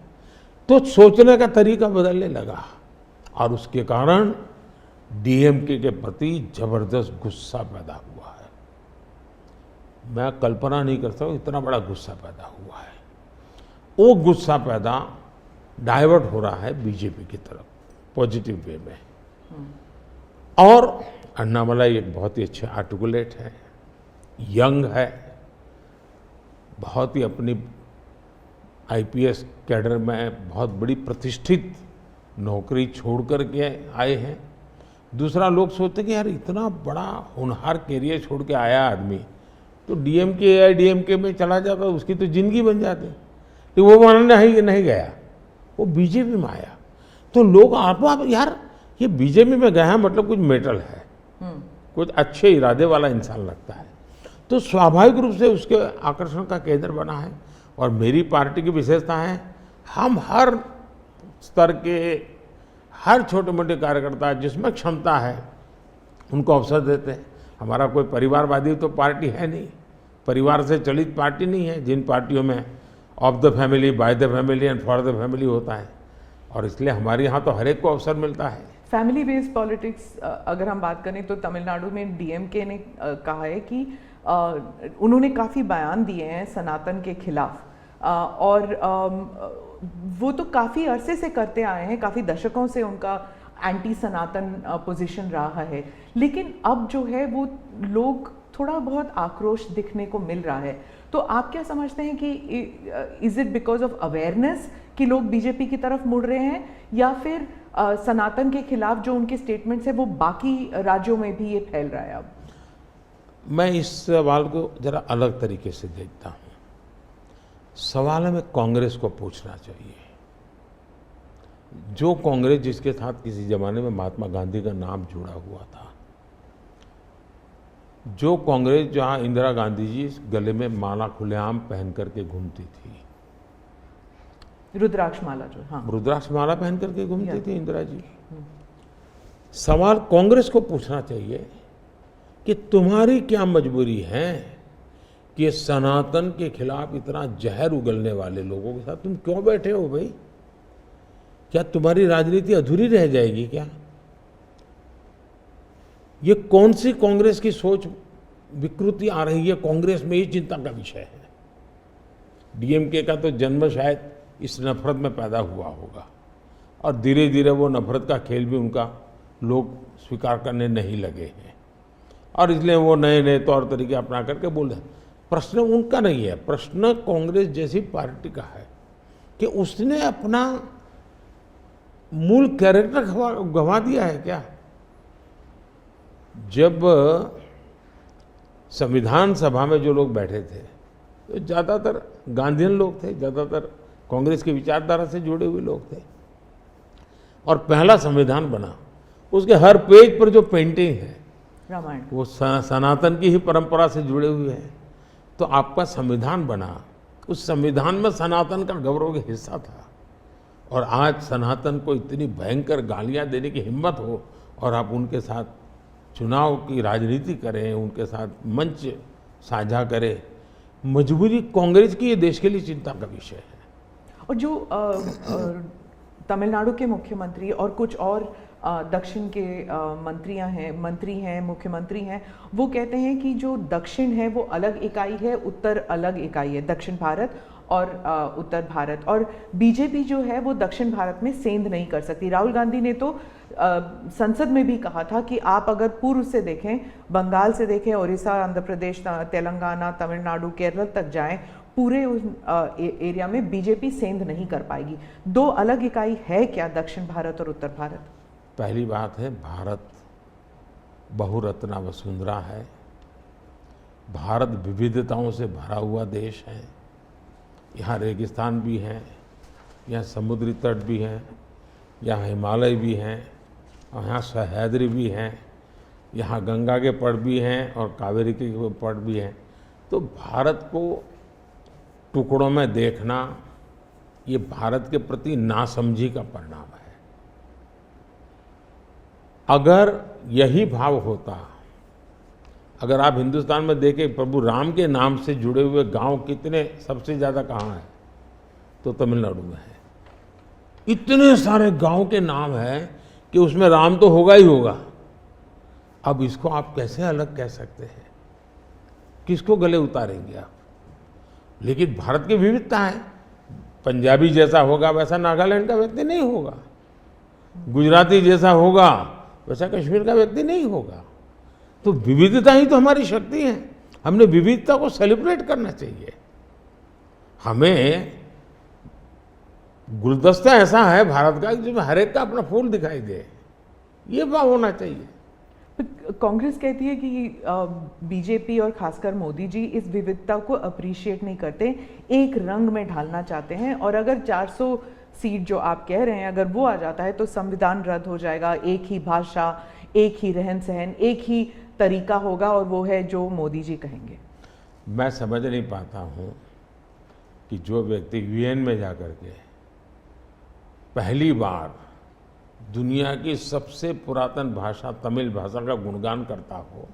तो सोचने का तरीका बदलने लगा और उसके कारण DMK के प्रति जबरदस्त गुस्सा पैदा हुआ है। मैं कल्पना नहीं कर सकता इतना बड़ा गुस्सा पैदा हुआ है। वो गुस्सा पैदा डाइवर्ट हो रहा है बीजेपी की तरफ पॉजिटिव वे में। और अन्नामलाई एक बहुत ही अच्छे आर्टिकुलेट है, यंग है, बहुत ही अपनी IPS कैडर में बहुत बड़ी प्रतिष्ठित नौकरी छोड़ कर के आए हैं, दूसरा, लोग सोचते कि यार इतना बड़ा होनहार कैरियर छोड़ के आया आदमी, तो डीएमके या डीएमके में चला जाता, उसकी तो जिंदगी बन जाती। तो वो वहाँ नहीं गया, वो बीजेपी में आया। तो लोग आप यार ये बीजेपी में गया है मतलब कुछ मेटल है, कुछ अच्छे इरादे वाला इंसान लगता है, तो स्वाभाविक रूप से उसके आकर्षण का केंद्र बना है। और मेरी पार्टी की विशेषता है, हम हर स्तर के हर छोटे मोटे कार्यकर्ता जिसमें क्षमता है उनको अवसर देते हैं। हमारा कोई परिवारवादी तो पार्टी है नहीं, परिवार से चलित पार्टी नहीं है, जिन पार्टियों में of the family, by the family and for the family होता है। और इसलिए हमारे यहाँ तो हर एक को अवसर मिलता है। फैमिली बेस्ड पॉलिटिक्स अगर हम बात करें तो तमिलनाडु में डीएमके ने कहा है कि उन्होंने काफ़ी बयान दिए हैं सनातन के खिलाफ, और वो तो काफ़ी अरसे से करते आए हैं, काफ़ी दशकों से उनका एंटी सनातन पोजीशन रहा है। लेकिन अब जो है वो लोग थोड़ा बहुत आक्रोश दिखने को मिल रहा है। तो आप क्या समझते हैं कि is it because of awareness कि लोग बीजेपी की तरफ मुड़ रहे हैं, या फिर सनातन के खिलाफ जो उनके स्टेटमेंट्स है वो बाकी राज्यों में भी ये फैल रहा है? अब मैं इस सवाल को जरा अलग तरीके से देखता हूँ। सवाल हमें कांग्रेस को पूछना चाहिए। जो कांग्रेस जिसके साथ किसी जमाने में महात्मा गांधी का नाम जुड़ा हुआ था, जो कांग्रेस जहां इंदिरा गांधी जी गले में माला खुलेआम पहन करके घूमती थी, रुद्राक्ष माला, जो हाँ रुद्राक्ष माला पहन करके घूमती थी इंदिरा जी। सवाल कांग्रेस को पूछना चाहिए कि तुम्हारी क्या मजबूरी है कि सनातन के खिलाफ इतना जहर उगलने वाले लोगों के साथ तुम क्यों बैठे हो भाई? क्या तुम्हारी राजनीति अधूरी रह जाएगी क्या? ये कौन सी कांग्रेस की सोच विकृति आ रही है कांग्रेस में, ये चिंता का विषय है। डीएमके का तो जन्म शायद इस नफरत में पैदा हुआ होगा, और धीरे धीरे वो नफरत का खेल भी उनका लोग स्वीकार करने नहीं लगे हैं, और इसलिए वो नए नए तौर तरीके अपना करके बोल रहे हैं। प्रश्न उनका नहीं है, प्रश्न कांग्रेस जैसी पार्टी का है कि उसने अपना मूल कैरेक्टर गंवा दिया है क्या? जब संविधान सभा में जो लोग बैठे थे तो ज़्यादातर गांधीयन लोग थे, ज़्यादातर कांग्रेस की विचारधारा से जुड़े हुए लोग थे, और पहला संविधान बना, उसके हर पेज पर जो पेंटिंग है रामायण, वो सनातन की ही परंपरा से जुड़े हुए हैं। तो आपका संविधान बना, उस संविधान में सनातन का गौरव का हिस्सा था, और आज सनातन को इतनी भयंकर गालियां देने की हिम्मत हो और आप उनके साथ चुनाव की राजनीति करें, उनके साथ मंच साझा करें, मजबूरी कांग्रेस की ये देश के लिए चिंता का विषय है। और जो तमिलनाडु के मुख्यमंत्री और कुछ और दक्षिण के मंत्री हैं, मुख्यमंत्री हैं, वो कहते हैं कि जो दक्षिण है वो अलग इकाई है, उत्तर अलग इकाई है, दक्षिण भारत और उत्तर भारत, और बीजेपी जो है वो दक्षिण भारत में सेंध नहीं कर सकती। राहुल गांधी ने तो संसद में भी कहा था कि आप अगर पूर्व से देखें, बंगाल से देखें, उड़ीसा, आंध्र प्रदेश, तेलंगाना, तमिलनाडु, केरल तक जाएं, पूरे उस एरिया में बीजेपी सेंध नहीं कर पाएगी। दो अलग इकाई है क्या दक्षिण भारत और उत्तर भारत? पहली बात है, भारत बहुरत्ना वसुंधरा है, भारत विविधताओं से भरा हुआ देश है। यहाँ रेगिस्तान भी है, यहाँ समुद्री तट भी है, यहाँ हिमालय भी हैं, और यहाँ सह्याद्री भी हैं, यहाँ गंगा के पट भी हैं और कावेरी के पट भी हैं। तो भारत को टुकड़ों में देखना ये भारत के प्रति नासमझी का परिणाम है। अगर यही भाव होता, अगर आप हिंदुस्तान में देखें प्रभु राम के नाम से जुड़े हुए गांव कितने सबसे ज़्यादा कहाँ हैं, तो तमिलनाडु में है। इतने सारे गांव के नाम हैं कि उसमें राम तो होगा ही होगा। अब इसको आप कैसे अलग कह सकते हैं? किसको गले उतारेंगे आप? लेकिन भारत की विविधता है, पंजाबी जैसा होगा वैसा नागालैंड का व्यक्ति नहीं होगा, गुजराती जैसा होगा वैसा कश्मीर का व्यक्ति नहीं होगा। तो विविधता ही तो हमारी शक्ति है, हमने विविधता को सेलिब्रेट करना चाहिए। हमें गुलदस्ता ऐसा है भारत का जिसमें हर एक का अपना फूल दिखाई दे, ये भाव होना चाहिए। कांग्रेस कहती है कि बीजेपी और खासकर मोदी जी इस विविधता को अप्रिशिएट नहीं करते, एक रंग में ढालना चाहते हैं, और अगर 400 सीट जो आप कह रहे हैं अगर वो आ जाता है तो संविधान रद्द हो जाएगा, एक ही भाषा, एक ही रहन सहन, एक ही तरीका होगा, और वो है जो मोदी जी कहेंगे। मैं समझ नहीं पाता हूँ कि जो व्यक्ति यूएन में जाकर के पहली बार दुनिया की सबसे पुरातन भाषा तमिल भाषा का गुणगान करता हो,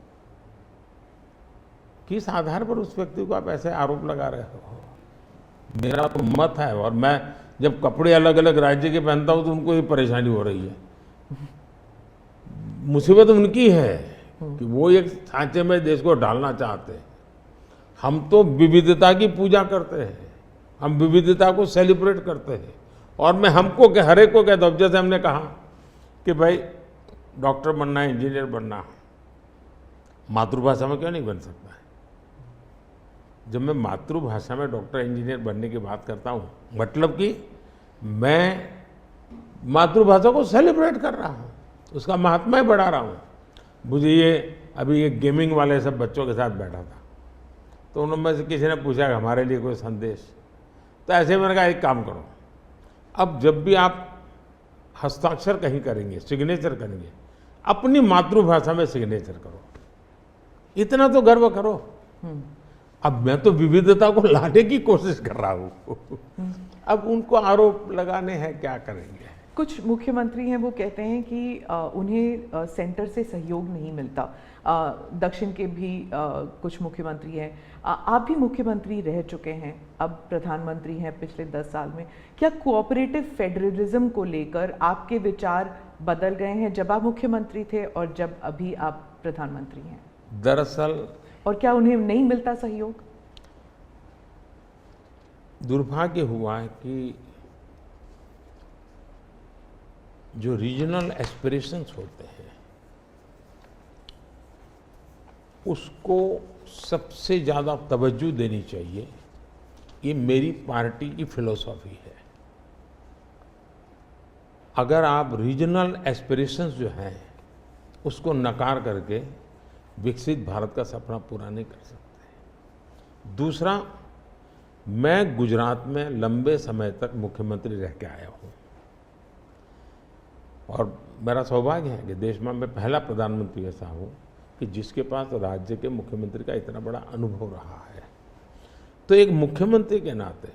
किस आधार पर उस व्यक्ति को आप ऐसे आरोप लगा रहे हो? मेरा तो मत है, और मैं जब कपड़े अलग अलग राज्य के पहनता हूं तो उनको ये परेशानी हो रही है। मुसीबत उनकी है कि वो एक सांचे में देश को डालना चाहते हैं। हम तो विविधता की पूजा करते हैं, हम विविधता को सेलिब्रेट करते हैं, और मैं हमको के हर एक को कहता हूँ, जैसे हमने कहा कि भाई डॉक्टर बनना है, इंजीनियर बनना है, मातृभाषा में क्यों नहीं बन सकता है? जब मैं मातृभाषा में डॉक्टर इंजीनियर बनने की बात करता हूँ, मतलब कि मैं मातृभाषा को सेलिब्रेट कर रहा हूँ, उसका महात्मा बढ़ा रहा हूँ। मुझे ये अभी ये गेमिंग वाले सब बच्चों के साथ बैठा था, तो उनमें से किसी ने पूछा कि हमारे लिए कोई संदेश, तो ऐसे मैंने कहा एक काम करो, अब जब भी आप हस्ताक्षर कहीं करेंगे, सिग्नेचर करेंगे, अपनी मातृभाषा में सिग्नेचर करो, इतना तो गर्व करो। अब मैं तो विविधता को लाने की कोशिश कर रहा हूँ। अब उनको आरोप लगाने हैं, क्या करेंगे? कुछ मुख्यमंत्री हैं वो कहते हैं कि उन्हें सेंटर से सहयोग नहीं मिलता। दक्षिण के भी कुछ मुख्यमंत्री हैं, आप भी मुख्यमंत्री रह चुके हैं, अब प्रधानमंत्री हैं पिछले 10 साल में। क्या कोऑपरेटिव फेडरलिज्म को लेकर आपके विचार बदल गए हैं जब आप मुख्यमंत्री थे और जब अभी आप प्रधानमंत्री हैं? दरअसल, और क्या उन्हें नहीं मिलता सहयोग? दुर्भाग्य हुआ है कि जो रीजनल एस्पिरेशंस होते हैं उसको सबसे ज़्यादा तवज्जो देनी चाहिए, ये मेरी पार्टी की फिलॉसफी है। अगर आप रीजनल एस्पिरेशंस जो हैं उसको नकार करके विकसित भारत का सपना पूरा नहीं कर सकते। दूसरा, मैं गुजरात में लंबे समय तक मुख्यमंत्री रह के आया हूँ, और मेरा सौभाग्य है कि देश में मैं पहला प्रधानमंत्री ऐसा हूँ कि जिसके पास राज्य के मुख्यमंत्री का इतना बड़ा अनुभव रहा है। तो एक मुख्यमंत्री के नाते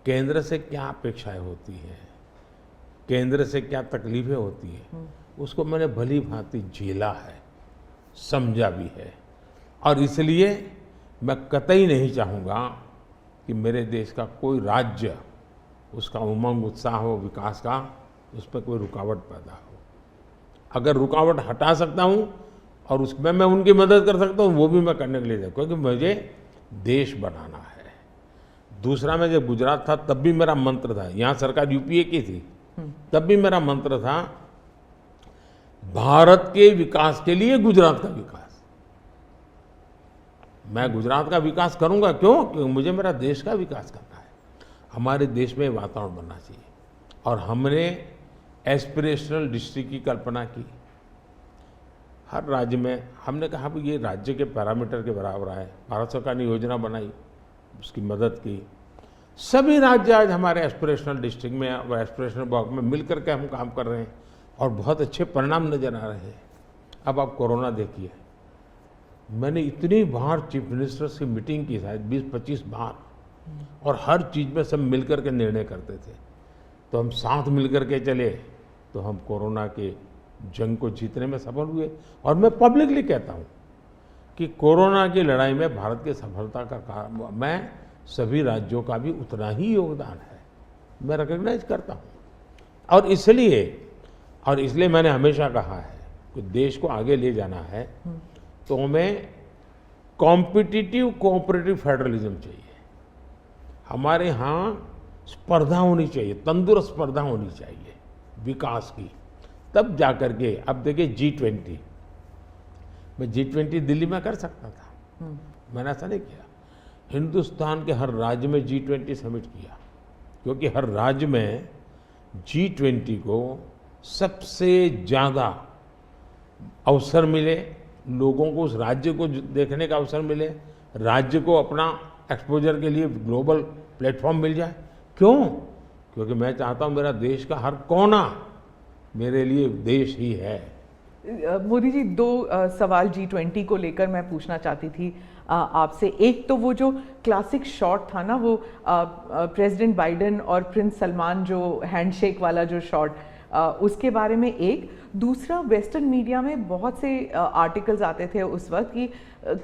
केंद्र से क्या अपेक्षाएं होती हैं, केंद्र से क्या तकलीफें होती हैं, उसको मैंने भली भांति झेला है, समझा भी है, और इसलिए मैं कतई नहीं चाहूँगा कि मेरे देश का कोई राज्य, उसका उमंग उत्साह हो विकास का, उस पर कोई रुकावट पैदा हो। अगर रुकावट हटा सकता हूँ और उसमें मैं उनकी मदद कर सकता हूँ, वो भी मैं करने के लिए, क्योंकि मुझे देश बनाना है। दूसरा, मैं जब गुजरात था तब भी मेरा मंत्र था, यहाँ सरकार यूपीए की थी, तब भी मेरा मंत्र था भारत के विकास के लिए गुजरात का विकास। मैं गुजरात का विकास करूंगा, क्यों? क्योंकि मुझे मेरा देश का विकास करना है। हमारे देश में वातावरण बनना चाहिए, और हमने एस्पिरेशनल डिस्ट्रिक्ट की कल्पना की। हर राज्य में हमने कहा कि ये राज्य के पैरामीटर के बराबर है। भारत सरकार ने योजना बनाई, उसकी मदद की। सभी राज्य आज हमारे एस्पिरेशनल डिस्ट्रिक्ट में और एस्पिरेशनल ब्लॉक में मिलकर के हम काम कर रहे हैं, और बहुत अच्छे परिणाम नजर आ रहे हैं। अब आप कोरोना देखिए, मैंने इतनी बार चीफ मिनिस्टर की मीटिंग की, शायद 20-25 बार, और हर चीज़ में सब मिलकर के निर्णय करते थे। तो हम साथ मिलकर के चले तो हम कोरोना के जंग को जीतने में सफल हुए। और मैं पब्लिकली कहता हूँ कि कोरोना की लड़ाई में भारत की सफलता का कारण मैं सभी राज्यों का भी उतना ही योगदान है, मैं रिकॉग्नाइज करता हूँ। और इसलिए मैंने हमेशा कहा है कि देश को आगे ले जाना है तो हमें कॉम्पिटिटिव कोऑपरेटिव फेडरलिज्म चाहिए। हमारे यहाँ स्पर्धा होनी चाहिए, तंदुरुस्त स्पर्धा होनी चाहिए विकास की, तब जाकर के। अब देखिए G20, मैं G20 दिल्ली में कर सकता था, मैंने ऐसा नहीं किया। हिंदुस्तान के हर राज्य में G20 समिट किया, क्योंकि हर राज्य में G20 को सबसे ज़्यादा अवसर मिले, लोगों को उस राज्य को देखने का अवसर मिले, राज्य को अपना एक्सपोजर के लिए ग्लोबल प्लेटफॉर्म मिल जाए। क्यों? क्योंकि मैं चाहता हूँ मेरा देश का हर कोना मेरे लिए देश ही है। मोदी जी, दो सवाल G20 को लेकर मैं पूछना चाहती थी आपसे। एक तो वो जो क्लासिक शॉट था ना, वो प्रेसिडेंट बाइडेन और प्रिंस सलमान जो हैंडशेक वाला जो शॉट, उसके बारे में एक। दूसरा, वेस्टर्न मीडिया में बहुत से आर्टिकल्स आते थे उस वक्त कि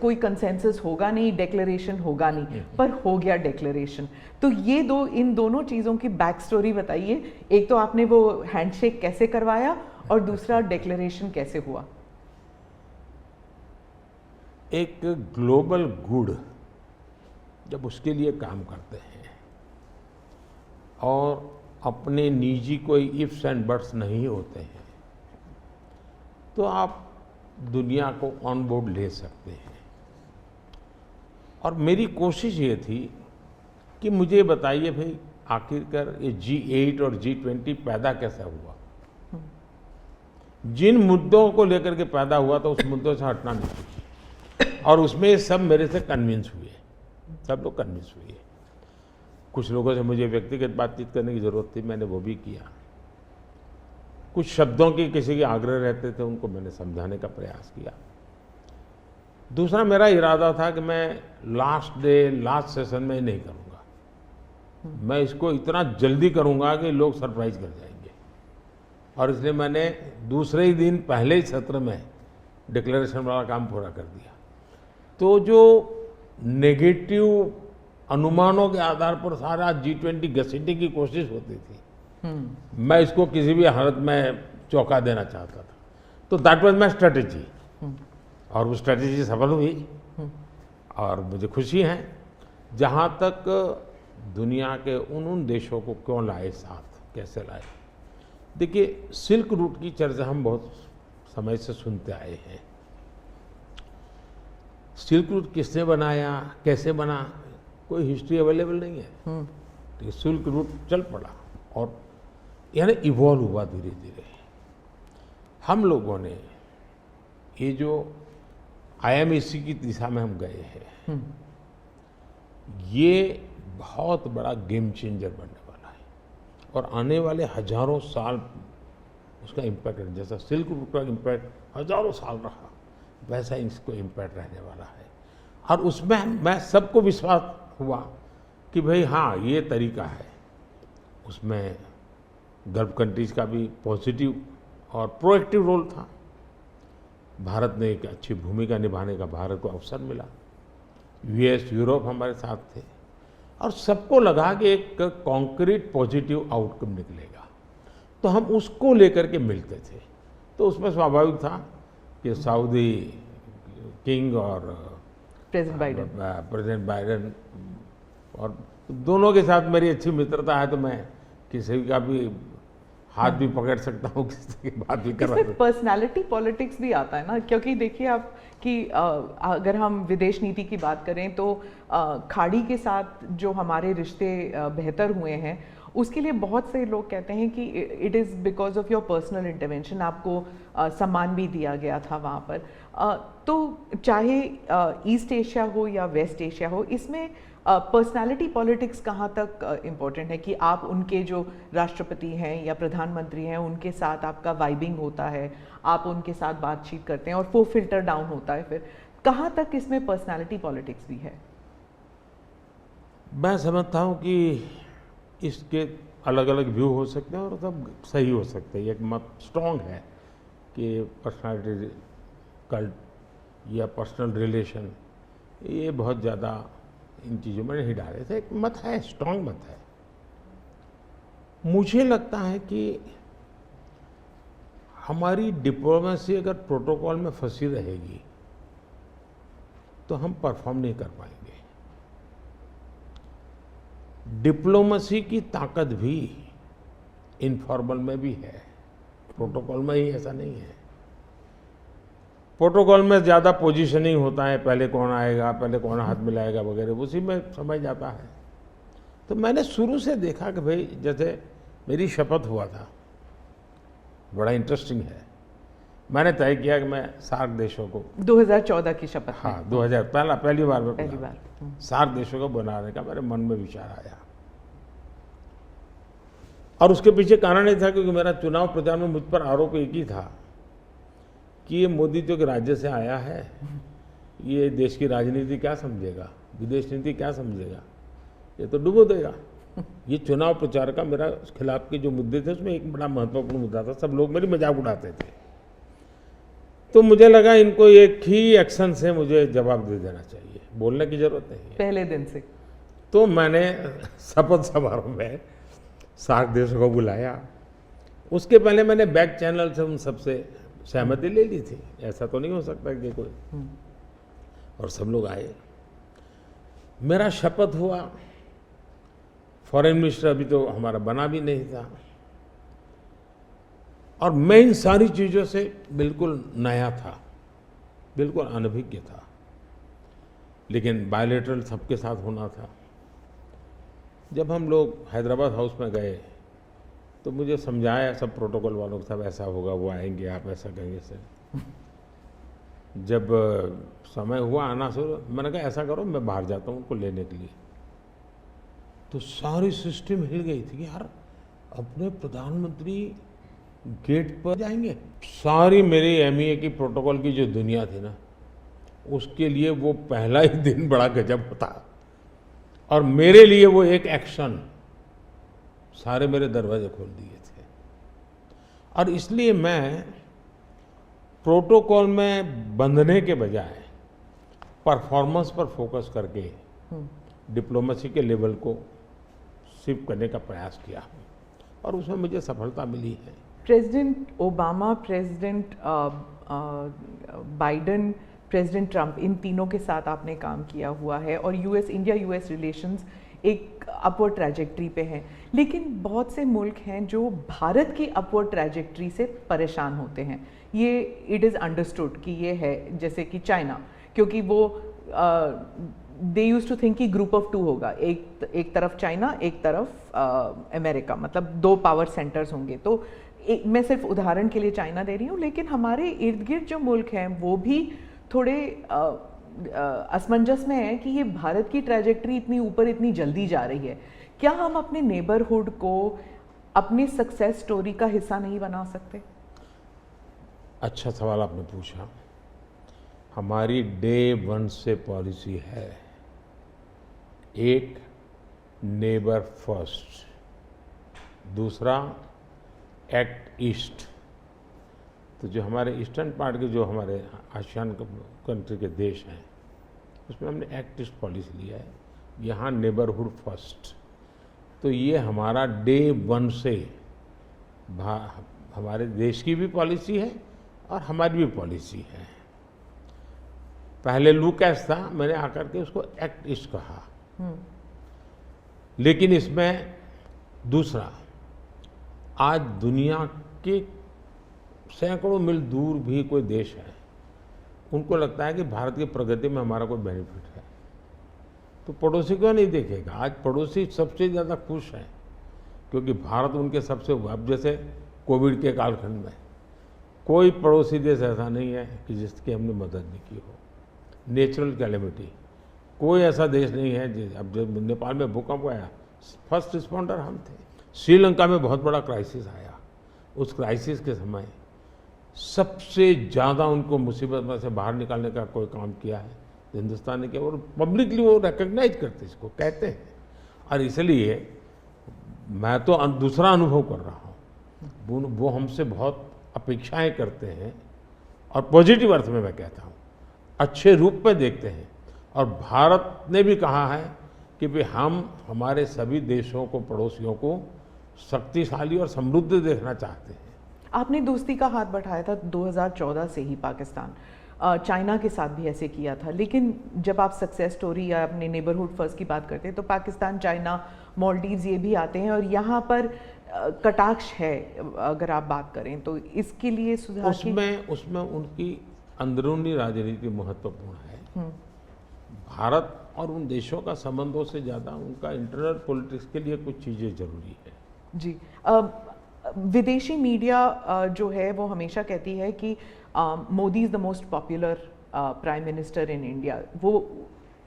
कोई कंसेंसस होगा नहीं, डिक्लेरेशन होगा नहीं, पर हो गया डिक्लेरेशन। तो ये दो, इन दोनों चीज़ों की बैक स्टोरी बताइए। एक तो आपने वो हैंडशेक कैसे करवाया और दूसरा डिक्लेरेशन कैसे हुआ? एक ग्लोबल गुड जब उसके लिए काम करते हैं और अपने निजी कोई इफ्स एंड बट्स नहीं होते हैं, तो आप दुनिया को ऑन बोर्ड ले सकते हैं। और मेरी कोशिश ये थी कि मुझे बताइए भाई, आखिरकार ये G8 और G20 पैदा कैसे हुआ। जिन मुद्दों को लेकर के पैदा हुआ तो उस मुद्दों से हटना नहीं चाहिए, और उसमें सब मेरे से कन्विंस हुए, सब लोग कन्विंस हुए। कुछ लोगों से मुझे व्यक्तिगत बातचीत करने की ज़रूरत थी, मैंने वो भी किया। कुछ शब्दों की किसी के आग्रह रहते थे, उनको मैंने समझाने का प्रयास किया। दूसरा, मेरा इरादा था कि मैं लास्ट सेशन में नहीं करूँगा, मैं इसको इतना जल्दी करूँगा कि लोग सरप्राइज कर जाएंगे। और इसलिए मैंने दूसरे ही दिन पहले ही सत्र में डिक्लेरेशन वाला काम पूरा कर दिया। तो जो नेगेटिव अनुमानों के आधार पर सारा G20 घसीटने की कोशिश होती थी, मैं इसको किसी भी हालत में चौंका देना चाहता था। तो दैट वाज माय स्ट्रेटेजी, और वो स्ट्रेटेजी सफल हुई। और मुझे खुशी है, जहाँ तक दुनिया के उन देशों को क्यों लाए साथ, कैसे लाए। देखिए, सिल्क रूट की चर्चा हम बहुत समय से सुनते आए हैं। सिल्क रूट किसने बनाया, कैसे बना, कोई हिस्ट्री अवेलेबल नहीं है। तो सिल्क रूट चल पड़ा और यानी इवॉल्व हुआ धीरे धीरे। हम लोगों ने ये जो IMEC की दिशा में हम गए हैं, ये बहुत बड़ा गेम चेंजर बनने वाला है, और आने वाले हजारों साल उसका इम्पैक्ट है। जैसा सिल्क रूट का इम्पैक्ट हजारों साल रहा, वैसा इसको इम्पैक्ट रहने वाला है। और उसमें मैं सबको विश्वास हुआ कि भाई हाँ, ये तरीका है। उसमें गल्फ कंट्रीज का भी पॉजिटिव और प्रोएक्टिव रोल था। भारत ने एक अच्छी भूमिका निभाने का भारत को अवसर मिला। US, यूरोप हमारे साथ थे, और सबको लगा कि एक कॉन्क्रीट पॉजिटिव आउटकम निकलेगा, तो हम उसको लेकर के मिलते थे। तो उसमें स्वाभाविक था कि सऊदी किंग और प्रेसिडेंट बाइडेन और दोनों के साथ मेरी अच्छी मित्रता है, तो मैं किसी का भी हाथ भी पकड़ सकता हूँ, किसी की बात भी कर सकता हूँ। पर्सनालिटी पॉलिटिक्स भी आता है ना, क्योंकि देखिए आप कि अगर हम विदेश नीति की बात करें तो खाड़ी के साथ जो हमारे रिश्ते बेहतर हुए हैं, उसके लिए बहुत से लोग कहते हैं कि it is because of your personal intervention. आपको सम्मान भी दिया गया था वहाँ पर। तो चाहे ईस्ट एशिया हो या वेस्ट एशिया हो, इसमें पर्सनालिटी पॉलिटिक्स कहाँ तक इम्पोर्टेंट है कि आप उनके जो राष्ट्रपति हैं या प्रधानमंत्री हैं, उनके साथ आपका वाइबिंग होता है, आप उनके साथ बातचीत करते हैं और वो फिल्टर डाउन होता है। फिर कहाँ तक इसमें पर्सनालिटी पॉलिटिक्स भी है? मैं समझता हूँ कि इसके अलग अलग व्यू हो सकते हैं और सब सही हो सकते हैं। एक मत स्ट्रॉन्ग है कि पर्सनालिटी कल्ट या पर्सनल रिलेशन, ये बहुत ज़्यादा इन चीज़ों में नहीं डाले थे। एक मत है, स्ट्रॉन्ग मत है। मुझे लगता है कि हमारी डिप्लोमेसी अगर प्रोटोकॉल में फंसी रहेगी तो हम परफॉर्म नहीं कर पाएंगे। डिप्लोमेसी की ताकत भी इनफॉर्मल में भी है, प्रोटोकॉल में ही ऐसा नहीं है। प्रोटोकॉल में ज़्यादा पोजीशनिंग होता है, पहले कौन आएगा, पहले कौन हाथ मिलाएगा वगैरह, उसी में समझ जाता है। तो मैंने शुरू से देखा कि भाई, जैसे मेरी शपथ हुआ था बड़ा इंटरेस्टिंग है। मैंने तय किया कि मैं सार्क देशों को 2014 की शपथ में। हाँ 2000 पहली बार में पहली बार। सार्क देशों को बनाने का मेरे मन में विचार आया। और उसके पीछे कारण ये था क्योंकि मेरा चुनाव प्रचार में मुझ पर आरोप एक ही था कि ये मोदी जो कि राज्य से आया है, ये देश की राजनीति क्या समझेगा, विदेश नीति क्या समझेगा, ये तो डुबो देगा। ये चुनाव प्रचार का मेरा खिलाफ के जो मुद्दे थे उसमें एक बड़ा महत्वपूर्ण मुद्दा था। सब लोग मेरी मजाक उड़ाते थे। तो मुझे लगा इनको एक ही एक्शन से मुझे जवाब दे देना चाहिए, बोलने की जरूरत नहीं है। पहले दिन से। तो मैंने शपथ समारोह में सार्क देशों को बुलाया। उसके पहले मैंने बैक चैनल से उन सबसे सहमति ले ली थी, ऐसा तो नहीं हो सकता कि कोई, और सब लोग आए। मेरा शपथ हुआ। फॉरेन मिनिस्टर अभी तो हमारा बना भी नहीं था, और मैं इन सारी चीज़ों से बिल्कुल नया था, बिल्कुल अनभिज्ञ था, लेकिन बायलैटरल सबके साथ होना था। जब हम लोग हैदराबाद हाउस में गए तो मुझे समझाया सब प्रोटोकॉल वालों को, सब ऐसा होगा, वो आएंगे, आप ऐसा कहेंगे सर। जब समय हुआ आना शुरू, मैंने कहा ऐसा करो मैं बाहर जाता हूँ उनको लेने के लिए। तो सारी सिस्टम हिल गई थी कि यार अपने प्रधानमंत्री गेट पर जाएंगे। सारी मेरी एमईए की प्रोटोकॉल की जो दुनिया थी ना, उसके लिए वो पहला ही दिन बड़ा गजब होता, और मेरे लिए वो एक एक्शन सारे मेरे दरवाजे खोल दिए थे। और इसलिए मैं प्रोटोकॉल में बंधने के बजाय परफॉर्मेंस पर फोकस करके डिप्लोमेसी के लेवल को शिफ्ट करने का प्रयास किया, और उसमें मुझे सफलता मिली है। President Obama, president Biden, president Trump, इन तीनों के साथ आपने काम किया हुआ है, और इंडिया यूएस रिलेशंस एक अपवर्ड ट्रैजेक्टरी पे हैं। लेकिन बहुत से मुल्क हैं जो भारत की अपवर्ड ट्रैजेक्टरी से परेशान होते हैं। ये इट इज़ अंडरस्टूड कि ये है, जैसे कि चाइना, क्योंकि वो दे यूज टू थिंक कि ग्रुप ऑफ टू होगा, एक तरफ चाइना, एक तरफ अमेरिका, मतलब दो पावर सेंटर्स होंगे। तो मैं सिर्फ उदाहरण के लिए चाइना दे रही हूँ, लेकिन हमारे इर्द गिर्द जो मुल्क हैं वो भी थोड़े असमंजस में है कि ये भारत की ट्रैजेक्टरी इतनी ऊपर इतनी जल्दी जा रही है। क्या हम अपने नेबरहुड को अपनी सक्सेस स्टोरी का हिस्सा नहीं बना सकते? अच्छा सवाल आपने पूछा। हमारी डे वन से पॉलिसी है, एक नेबर फर्स्ट, दूसरा एक्ट ईस्ट। तो जो हमारे ईस्टर्न पार्ट के जो हमारे आसियान कंट्री के देश हैं, उसमें हमने एक्ट ईस्ट पॉलिसी लिया है, यहाँ नेबरहुड फर्स्ट। तो ये हमारा डे वन से हमारे देश की भी पॉलिसी है और हमारी भी पॉलिसी है। पहले लूकैस था, मैंने आकर के उसको एक्ट ईस्ट कहा, लेकिन इसमें दूसरा, आज दुनिया के सैकड़ों मील दूर भी कोई देश है, उनको लगता है कि भारत की प्रगति में हमारा कोई बेनिफिट है, तो पड़ोसी क्यों नहीं देखेगा? आज पड़ोसी सबसे ज़्यादा खुश हैं, क्योंकि भारत उनके सबसे, अब जैसे कोविड के कालखंड में कोई पड़ोसी देश ऐसा नहीं है कि जिसकी हमने मदद नहीं की हो। नेचुरल कैलेमिटी, कोई ऐसा देश नहीं है। अब जब नेपाल में भूकंप आया, फर्स्ट रिस्पॉन्डर हम थे। श्रीलंका में बहुत बड़ा क्राइसिस आया, उस क्राइसिस के समय सबसे ज़्यादा उनको मुसीबत में से बाहर निकालने का कोई काम किया है हिंदुस्तान ने किया, और पब्लिकली वो रिकग्नाइज करते, इसको कहते हैं। और इसलिए मैं तो दूसरा अनुभव कर रहा हूँ, वो हमसे बहुत अपेक्षाएं करते हैं, और पॉजिटिव अर्थ में मैं कहता हूँ, अच्छे रूप में देखते हैं। और भारत ने भी कहा है कि भाई हम हमारे सभी देशों को, पड़ोसियों को शक्तिशाली और समृद्ध देखना चाहते हैं। आपने दोस्ती का हाथ बढ़ाया था 2014 से ही पाकिस्तान, चाइना के साथ भी ऐसे किया था, लेकिन जब आप सक्सेस स्टोरी या अपने नेबरहुड फर्स्ट की बात करते हैं तो पाकिस्तान, चाइना, मालदीव्स ये भी आते हैं, और यहाँ पर कटाक्ष है अगर आप बात करें तो। इसके लिए सुधार उसमें उनकी अंदरूनी राजनीति महत्वपूर्ण है। भारत और उन देशों का संबंधों से ज़्यादा उनका इंटरनल पॉलिटिक्स के लिए कुछ चीज़ें जरूरी है। जी, विदेशी मीडिया जो है वो हमेशा कहती है कि Modi is the most popular prime minister in India. वो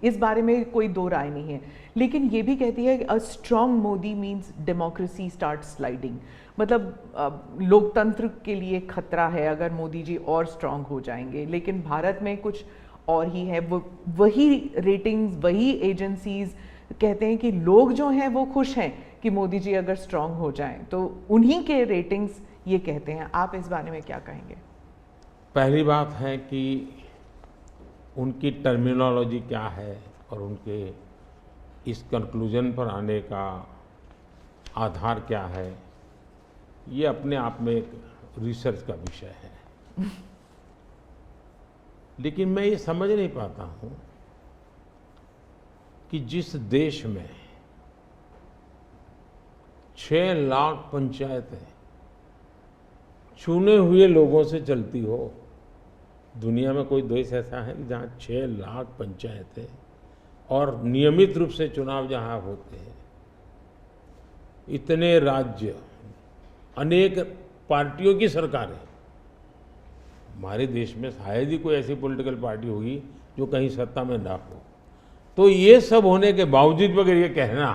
इस बारे में कोई दो राय नहीं है, लेकिन ये भी कहती है कि a strong Modi means democracy start sliding. मतलब लोकतंत्र के लिए खतरा है अगर मोदी जी और स्ट्रॉन्ग हो जाएंगे। लेकिन भारत में कुछ और ही है। वो वही रेटिंग्स, वही एजेंसीज कहते हैं कि लोग जो हैं वो खुश हैं कि मोदी जी अगर स्ट्रॉन्ग हो जाएं, तो उन्हीं के रेटिंग्स ये कहते हैं। आप इस बारे में क्या कहेंगे? पहली बात है कि उनकी टर्मिनोलॉजी क्या है और उनके इस कंक्लूजन पर आने का आधार क्या है, ये अपने आप में एक रिसर्च का विषय है। लेकिन मैं ये समझ नहीं पाता हूँ कि जिस देश में 6 लाख पंचायतें चुने हुए लोगों से चलती हो, दुनिया में कोई देश ऐसा है कि जहाँ 6 लाख पंचायतें और नियमित रूप से चुनाव जहाँ होते हैं, इतने राज्य, अनेक पार्टियों की सरकारें। हमारे देश में शायद ही कोई ऐसी पॉलिटिकल पार्टी होगी जो कहीं सत्ता में ना हो। तो ये सब होने के बावजूद अगर ये कहना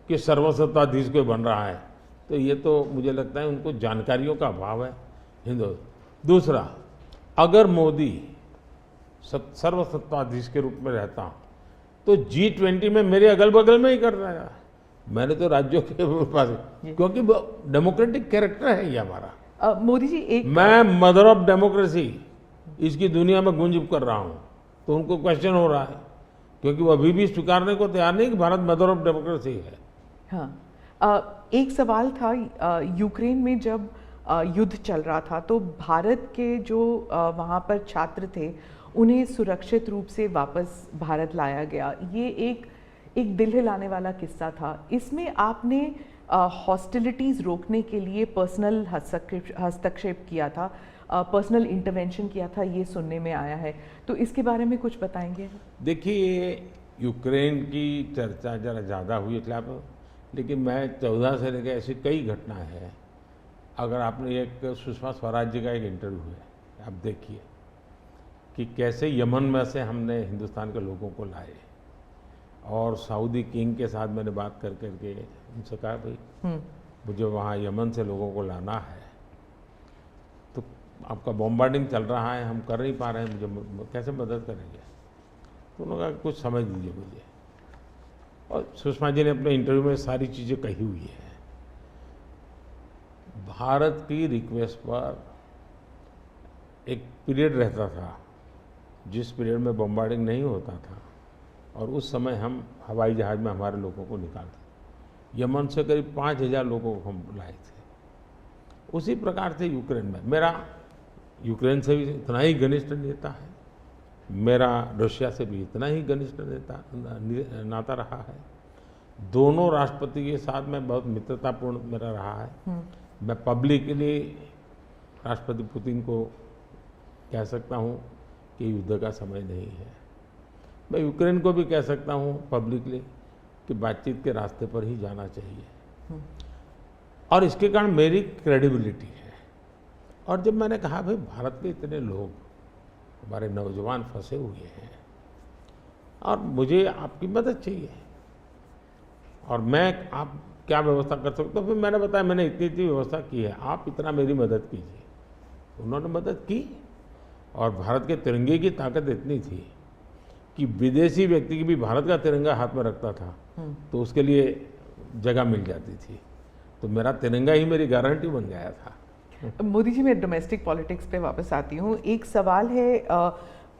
कि सर्वसत्ताधीश कोई बन रहा है, तो ये तो मुझे लगता है उनको जानकारियों का अभाव है हिंदू। दूसरा, अगर मोदी सर्वसत्ताधीश के रूप में रहता तो G20 में मेरे अगल बगल में ही कर रहा है। मैंने तो राज्यों के पास, क्योंकि डेमोक्रेटिक कैरेक्टर है ये हमारा। मोदी जी मैं मदर ऑफ डेमोक्रेसी इसकी दुनिया में गुंज कर रहा हूँ, तो उनको क्वेश्चन हो रहा है क्योंकि वो अभी भी स्वीकारने को तैयार नहीं कि भारत मदर ऑफ डेमोक्रेसी है। हाँ, एक सवाल था, यूक्रेन में जब युद्ध चल रहा था तो भारत के जो वहाँ पर छात्र थे उन्हें सुरक्षित रूप से वापस भारत लाया गया। ये एक दिल हिलाने वाला किस्सा था। इसमें आपने हॉस्टिलिटीज़ रोकने के लिए पर्सनल हस्तक्षेप किया था, पर्सनल इंटरवेंशन किया था, ये सुनने में आया है। तो इसके बारे में कुछ बताएंगे? देखिए, यूक्रेन की चर्चा ज़रा ज़्यादा हुई है, लेकिन मैं 14 से लेकर ऐसी कई घटनाएं हैं। अगर आपने एक सुषमा स्वराज जी का एक इंटरव्यू है, आप देखिए कि कैसे यमन में से हमने हिंदुस्तान के लोगों को लाए, और सऊदी किंग के साथ मैंने बात कर करके उनसे कहा भाई मुझे वहाँ यमन से लोगों को लाना है, तो आपका बॉम्बार्डिंग चल रहा है, हम कर नहीं पा रहे हैं, मुझे कैसे मदद करेंगे? तो उन्होंने कहा कुछ समझ दीजिए मुझे। और सुषमा जी ने अपने इंटरव्यू में सारी चीज़ें कही हुई है। भारत की रिक्वेस्ट पर एक पीरियड रहता था जिस पीरियड में बॉम्बार्डिंग नहीं होता था, और उस समय हम हवाई जहाज़ में हमारे लोगों को निकालते। यमन से करीब 5000 लोगों को हम लाए थे। उसी प्रकार से यूक्रेन में मेरा यूक्रेन से भी इतना ही घनिष्ठ नेता है, मेरा रशिया से भी इतना ही घनिष्ठ नाता रहा है। दोनों राष्ट्रपति के साथ में बहुत मित्रतापूर्ण मेरा रहा है। मैं पब्लिकली राष्ट्रपति पुतिन को कह सकता हूँ कि युद्ध का समय नहीं है। मैं यूक्रेन को भी कह सकता हूँ पब्लिकली कि बातचीत के रास्ते पर ही जाना चाहिए, और इसके कारण मेरी क्रेडिबिलिटी है। और जब मैंने कहा भाई भारत के इतने लोग, हमारे नौजवान फंसे हुए हैं और मुझे आपकी मदद चाहिए, और मैं आप क्या व्यवस्था कर सकते हो? फिर मैंने बताया मैंने इतनी व्यवस्था की है, आप इतना मेरी मदद कीजिए। उन्होंने मदद की, और भारत के तिरंगे की ताकत इतनी थी कि विदेशी व्यक्ति की भी भारत का तिरंगा हाथ में रखता था तो उसके लिए जगह मिल जाती थी। तो मेरा तिरंगा ही मेरी गारंटी बन गया था। मोदी जी, मैं डोमेस्टिक पॉलिटिक्स पे वापस आती हूँ। एक सवाल है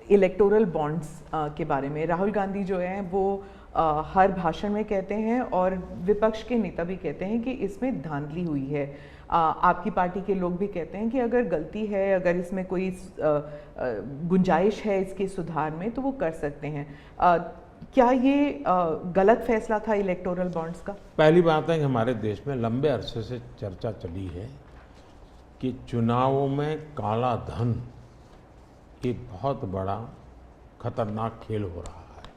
इलेक्टोरल बॉन्ड्स के बारे में। राहुल गांधी जो हैं वो हर भाषण में कहते हैं, और विपक्ष के नेता भी कहते हैं कि इसमें धांधली हुई है। आपकी पार्टी के लोग भी कहते हैं कि अगर गलती है, अगर इसमें कोई गुंजाइश है इसके सुधार में, तो वो कर सकते हैं। क्या ये गलत फैसला था इलेक्टोरल बॉन्ड्स का? पहली बात है कि हमारे देश में लंबे अरसे से चर्चा चली है कि चुनावों में काला धन एक बहुत बड़ा खतरनाक खेल हो रहा है।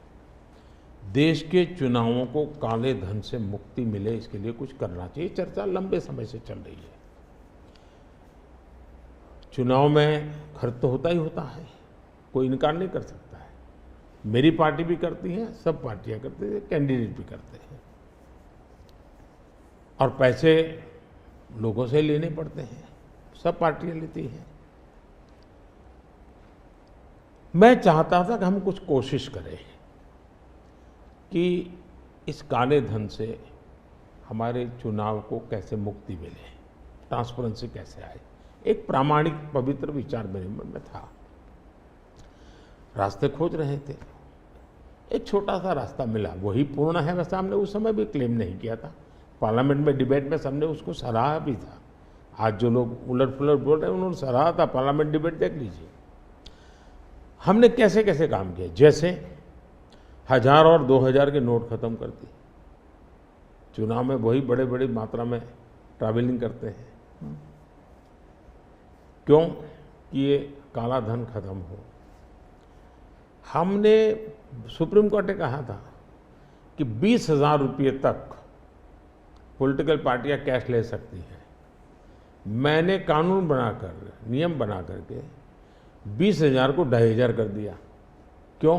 देश के चुनावों को काले धन से मुक्ति मिले, इसके लिए कुछ करना चाहिए। चर्चा लंबे समय से चल रही है। चुनाव में खर्च तो होता ही होता है, कोई इनकार नहीं कर सकता है। मेरी पार्टी भी करती है, सब पार्टियां करती हैं, कैंडिडेट भी करते हैं, और पैसे लोगों से लेने पड़ते हैं, सब पार्टियां लेती हैं। मैं चाहता था कि हम कुछ कोशिश करें कि इस काले धन से हमारे चुनाव को कैसे मुक्ति मिले, ट्रांसपेरेंसी कैसे आए। एक प्रामाणिक पवित्र विचार मेरे मन में था। रास्ते खोज रहे थे, एक छोटा सा रास्ता मिला, वही पूर्ण है। वैसे हमने उस समय भी क्लेम नहीं किया था, पार्लियामेंट में डिबेट में सबने उसको सराहा भी था। आज जो लोग उलट पुलट बोल रहे हैं उन्होंने सराहा था, पार्लियामेंट डिबेट देख लीजिए। हमने कैसे कैसे काम किए, जैसे 1000 और 2000 के नोट खत्म कर दिए। चुनाव में वही बड़े बड़ी मात्रा में ट्रैवलिंग करते हैं, क्यों कि ये काला धन खत्म हो। हमने सुप्रीम कोर्ट ने कहा था कि 20,000 रुपये तक पॉलिटिकल पार्टियां कैश ले सकती हैं। मैंने कानून बनाकर, नियम बना करके 20,000 को 2,500 कर दिया। क्यों?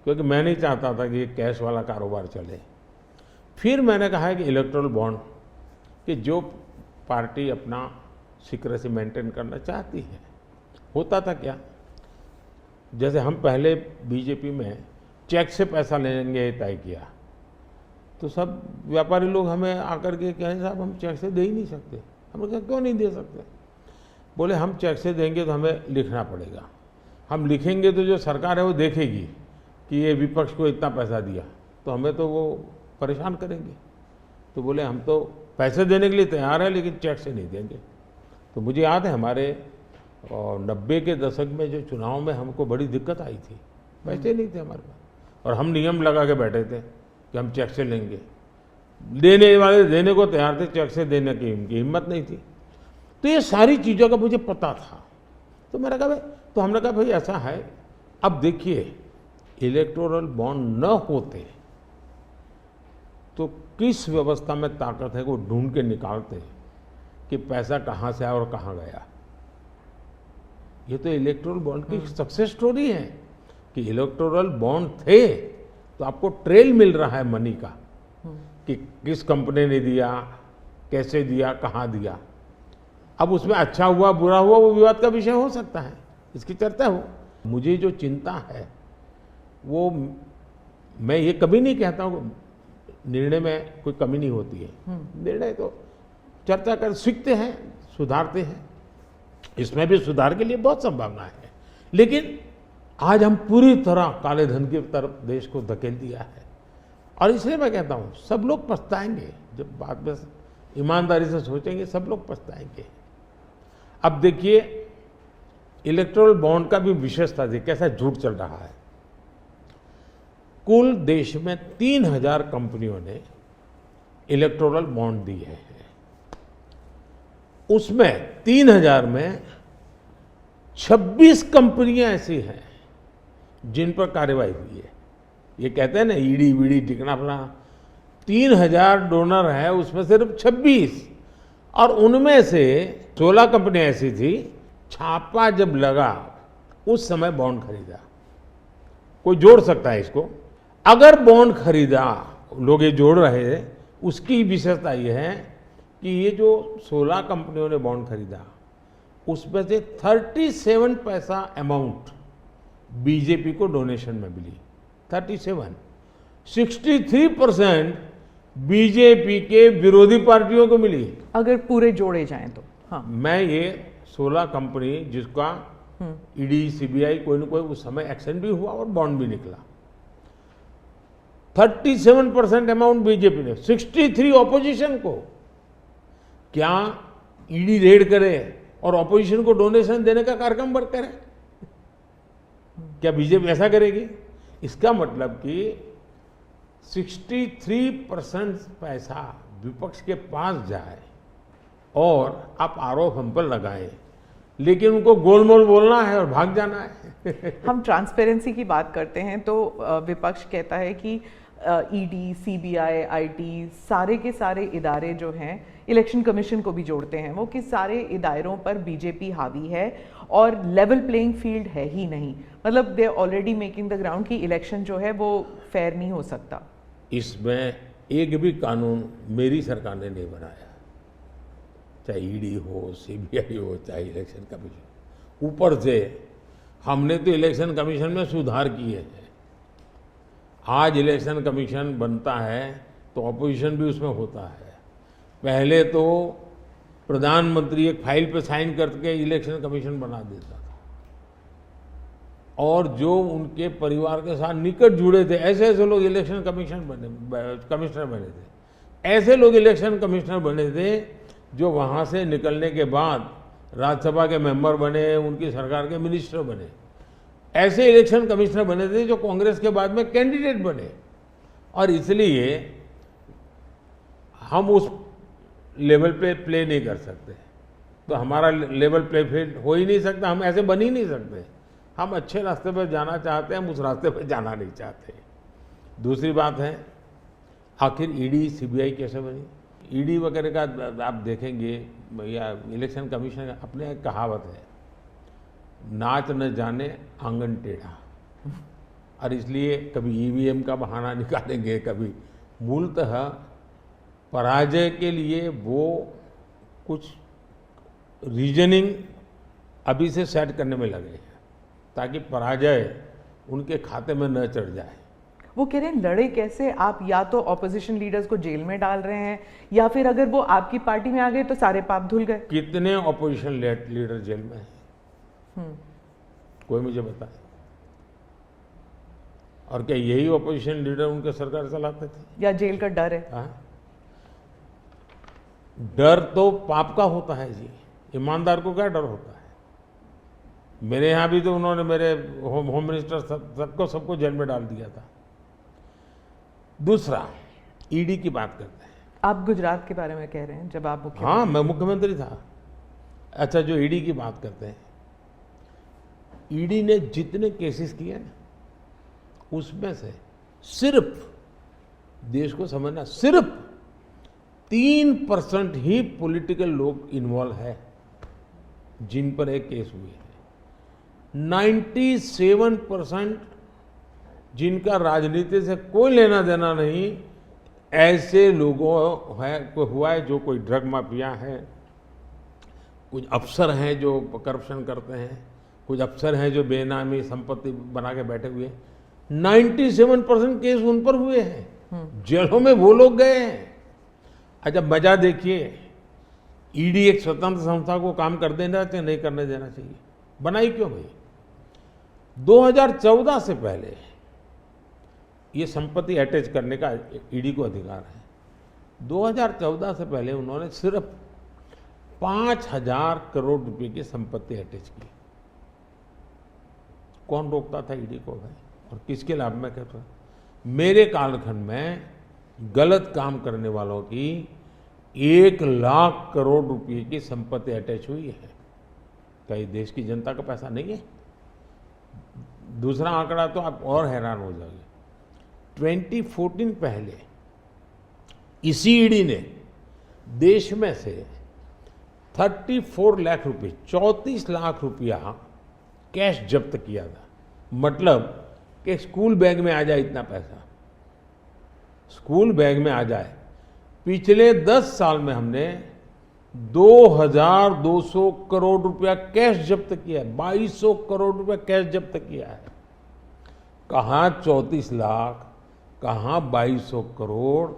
क्योंकि मैं नहीं चाहता था कि ये कैश वाला कारोबार चले। फिर मैंने कहा है कि इलेक्टोरल बॉन्ड, कि जो पार्टी अपना सीक्रेसी मेंटेन करना चाहती है। होता था क्या, जैसे हम पहले बीजेपी में चेक से पैसा लेंगे ये तय किया, तो सब व्यापारी लोग हमें आकर के कहें साहब हम चेक से दे ही नहीं सकते। हमने कहा क्यों नहीं दे सकते? बोले हम चेक से देंगे तो हमें लिखना पड़ेगा, हम लिखेंगे तो जो सरकार है वो देखेगी कि ये विपक्ष को इतना पैसा दिया, तो हमें तो वो परेशान करेंगे। तो बोले हम तो पैसे देने के लिए तैयार है लेकिन चेक से नहीं देंगे। तो मुझे याद है हमारे 90 के दशक में जो चुनाव में हमको बड़ी दिक्कत आई थी, पैसे नहीं थे हमारे पास, और हम नियम लगा के बैठे थे कि हम चेक से लेंगे। देने वाले देने को तैयार थे, चेक से देने की उनकी हिम्मत नहीं थी। तो ये सारी चीज़ों का मुझे पता था। तो मैंने कहा भाई, तो हमने कहा भाई ऐसा है, अब देखिए इलेक्टोरल बॉन्ड न होते तो किस व्यवस्था में ताकत है वो ढूंढ के निकालते कि पैसा कहाँ से आया और कहाँ गया। ये तो इलेक्टोरल बॉन्ड की सक्सेस स्टोरी है कि इलेक्टोरल बॉन्ड थे तो आपको ट्रेल मिल रहा है मनी का, कि किस कंपनी ने दिया, कैसे दिया, कहाँ दिया। अब उसमें अच्छा हुआ बुरा हुआ वो विवाद का विषय हो सकता है, इसकी चर्चा हो। मुझे जो चिंता है वो, मैं ये कभी नहीं कहता हूँ निर्णय में कोई कमी नहीं होती है। निर्णय तो चर्चा कर सीखते हैं, सुधारते हैं, इसमें भी सुधार के लिए बहुत संभावना है। लेकिन आज हम पूरी तरह काले धन की तरफ देश को धकेल दिया है, और इसलिए मैं कहता हूँ सब लोग पछताएंगे। जब बाद में ईमानदारी से सोचेंगे सब लोग पछताएंगे। अब देखिए इलेक्टोरल बॉन्ड का भी विशेषता थी, कैसा झूठ चल रहा है। कुल देश में 3,000 कंपनियों ने इलेक्टोरल बॉन्ड दिए हैं। उसमें 3,000 में 26 कंपनियां ऐसी हैं जिन पर कार्रवाई हुई है। ये कहते हैं ना ईडी वीडी टिकना फलाना, 3,000 डोनर है, उसमें सिर्फ 26, और उनमें से 16 कंपनियां ऐसी थी छापा जब लगा उस समय बॉन्ड खरीदा। कोई जोड़ सकता है इसको, अगर बॉन्ड खरीदा, लोग ये जोड़ रहे हैं, उसकी विशेषता ये है कि ये जो 16 कंपनियों ने बॉन्ड खरीदा उसमें से 37 पैसा अमाउंट बीजेपी को डोनेशन में मिली। 37, 63% बीजेपी के विरोधी पार्टियों को मिली। अगर पूरे जोड़े जाएं तो हाँ। मैं ये 16 कंपनी जिसका ईडी सीबीआई कोई न कोई उस समय एक्शन भी हुआ और बॉन्ड भी निकला, 37% अमाउंट बीजेपी ने, 63 ऑपोजिशन को। क्या ईडी रेड करे और ऑपोजिशन को डोनेशन देने का कार्यक्रम वर्क करे? क्या बीजेपी ऐसा करेगी? इसका मतलब कि 63% पैसा विपक्ष के पास जाए और आप आरोप हम पर लगाएं, लेकिन उनको गोलमोल बोलना है और भाग जाना है। हम ट्रांसपेरेंसी की बात करते हैं तो विपक्ष कहता है कि ईडी, सीबीआई, आईटी, सारे के सारे इदारे जो हैं, इलेक्शन कमीशन को भी जोड़ते हैं वो, कि सारे इदारों पर बीजेपी हावी है और लेवल प्लेइंग फील्ड है ही नहीं। मतलब they already making the ground कि इलेक्शन जो है वो फेयर नहीं हो सकता। इसमें एक भी कानून मेरी सरकार ने नहीं बनाया, चाहे ईडी हो, सीबीआई हो, चाहे इलेक्शन कमीशन। ऊपर से हमने तो इलेक्शन कमीशन में सुधार किए हैं। आज इलेक्शन कमीशन बनता है तो ऑपोजिशन भी उसमें होता है। पहले तो प्रधानमंत्री एक फाइल पे साइन करके इलेक्शन कमीशन बना देता था, और जो उनके परिवार के साथ निकट जुड़े थे ऐसे ऐसे लोग इलेक्शन कमिश्नर बने थे। ऐसे लोग इलेक्शन कमिश्नर बने थे जो वहाँ से निकलने के बाद राज्यसभा के मेंबर बने, उनकी सरकार के मिनिस्टर बने। ऐसे इलेक्शन कमिश्नर बने थे जो कांग्रेस के बाद में कैंडिडेट बने, और इसलिए हम उस लेवल पे प्ले नहीं कर सकते। तो हमारा लेवल प्ले फील्ड हो ही नहीं सकता, हम ऐसे बन ही नहीं सकते। हम अच्छे रास्ते पर जाना चाहते हैं, हम उस रास्ते पर जाना नहीं चाहते। दूसरी बात है, आखिर ईडी सीबीआई कैसे बनी? ईडी वगैरह का आप देखेंगे या इलेक्शन कमीशन का अपने एक कहावत है, नाच न जाने आंगन टेढ़ा। और इसलिए कभी ईवीएम का बहाना निकालेंगे, कभी मूलतः पराजय के लिए वो कुछ रीजनिंग अभी से सेट करने में लगे हैं ताकि पराजय उनके खाते में न चढ़ जाए। वो कह रहे हैं लड़े कैसे आप? या तो ऑपोजिशन लीडर्स को जेल में डाल रहे हैं, या फिर अगर वो आपकी पार्टी में आ गए तो सारे पाप धुल गए। कितने ऑपोजिशन लीडर जेल में हैं? कोई मुझे बताए। और क्या यही ऑपोजिशन लीडर उनके सरकार चलाते थे? या जेल का डर है? हाँ? डर तो पाप का होता है जी, ईमानदार को क्या डर होता है? मेरे यहाँ भी तो उन्होंने मेरे होम मिनिस्टर सबको जेल में डाल दिया था। दूसरा, ईडी की बात करते हैं। आप गुजरात के बारे में कह रहे हैं जब आप मुख्यमंत्री? हाँ, मैं मुख्यमंत्री था। अच्छा, जो ईडी की बात करते हैं, ईडी ने जितने केसेस किए ना, उसमें से सिर्फ, देश को समझना, सिर्फ 3% ही पॉलिटिकल लोग इन्वॉल्व है जिन पर एक केस हुए हैं। 97% जिनका राजनीति से कोई लेना देना नहीं, ऐसे लोगों है को हुआ है जो कोई ड्रग माफिया है, कुछ अफसर हैं जो करप्शन करते हैं, कुछ अफसर हैं जो बेनामी संपत्ति बना के बैठे हुए हैं। 97% केस उन पर हुए हैं, जेलों में वो लोग गए हैं। अच्छा, मजा देखिए, ईडी एक स्वतंत्र संस्था को काम कर देना चाहिए, नहीं करने देना चाहिए? बनाई क्यों भाई? 2014 से पहले ये संपत्ति अटैच करने का ईडी को अधिकार है। 2014 से पहले उन्होंने सिर्फ 5,000 करोड़ रुपए की संपत्ति अटैच की। कौन रोकता था ईडी को भाई? और किसके लाभ में कहता था? मेरे कालखंड में गलत काम करने वालों की 1 लाख करोड़ रुपए की संपत्ति अटैच हुई है। कई देश की जनता का पैसा नहीं है? दूसरा आंकड़ा तो आप और हैरान हो जाओगे। 2014 पहले इसी ईडी ने देश में से 34 लाख रुपए, 34 लाख रुपया कैश जब्त किया था। मतलब कि स्कूल बैग में आ जाए इतना पैसा, स्कूल बैग में आ जाए। पिछले 10 साल में हमने 2,200 करोड़ रुपया कैश जब्त किया है। 2,200 करोड़ रुपया कैश जब्त किया है। कहाँ 34 लाख, कहाँ 2,200 करोड़।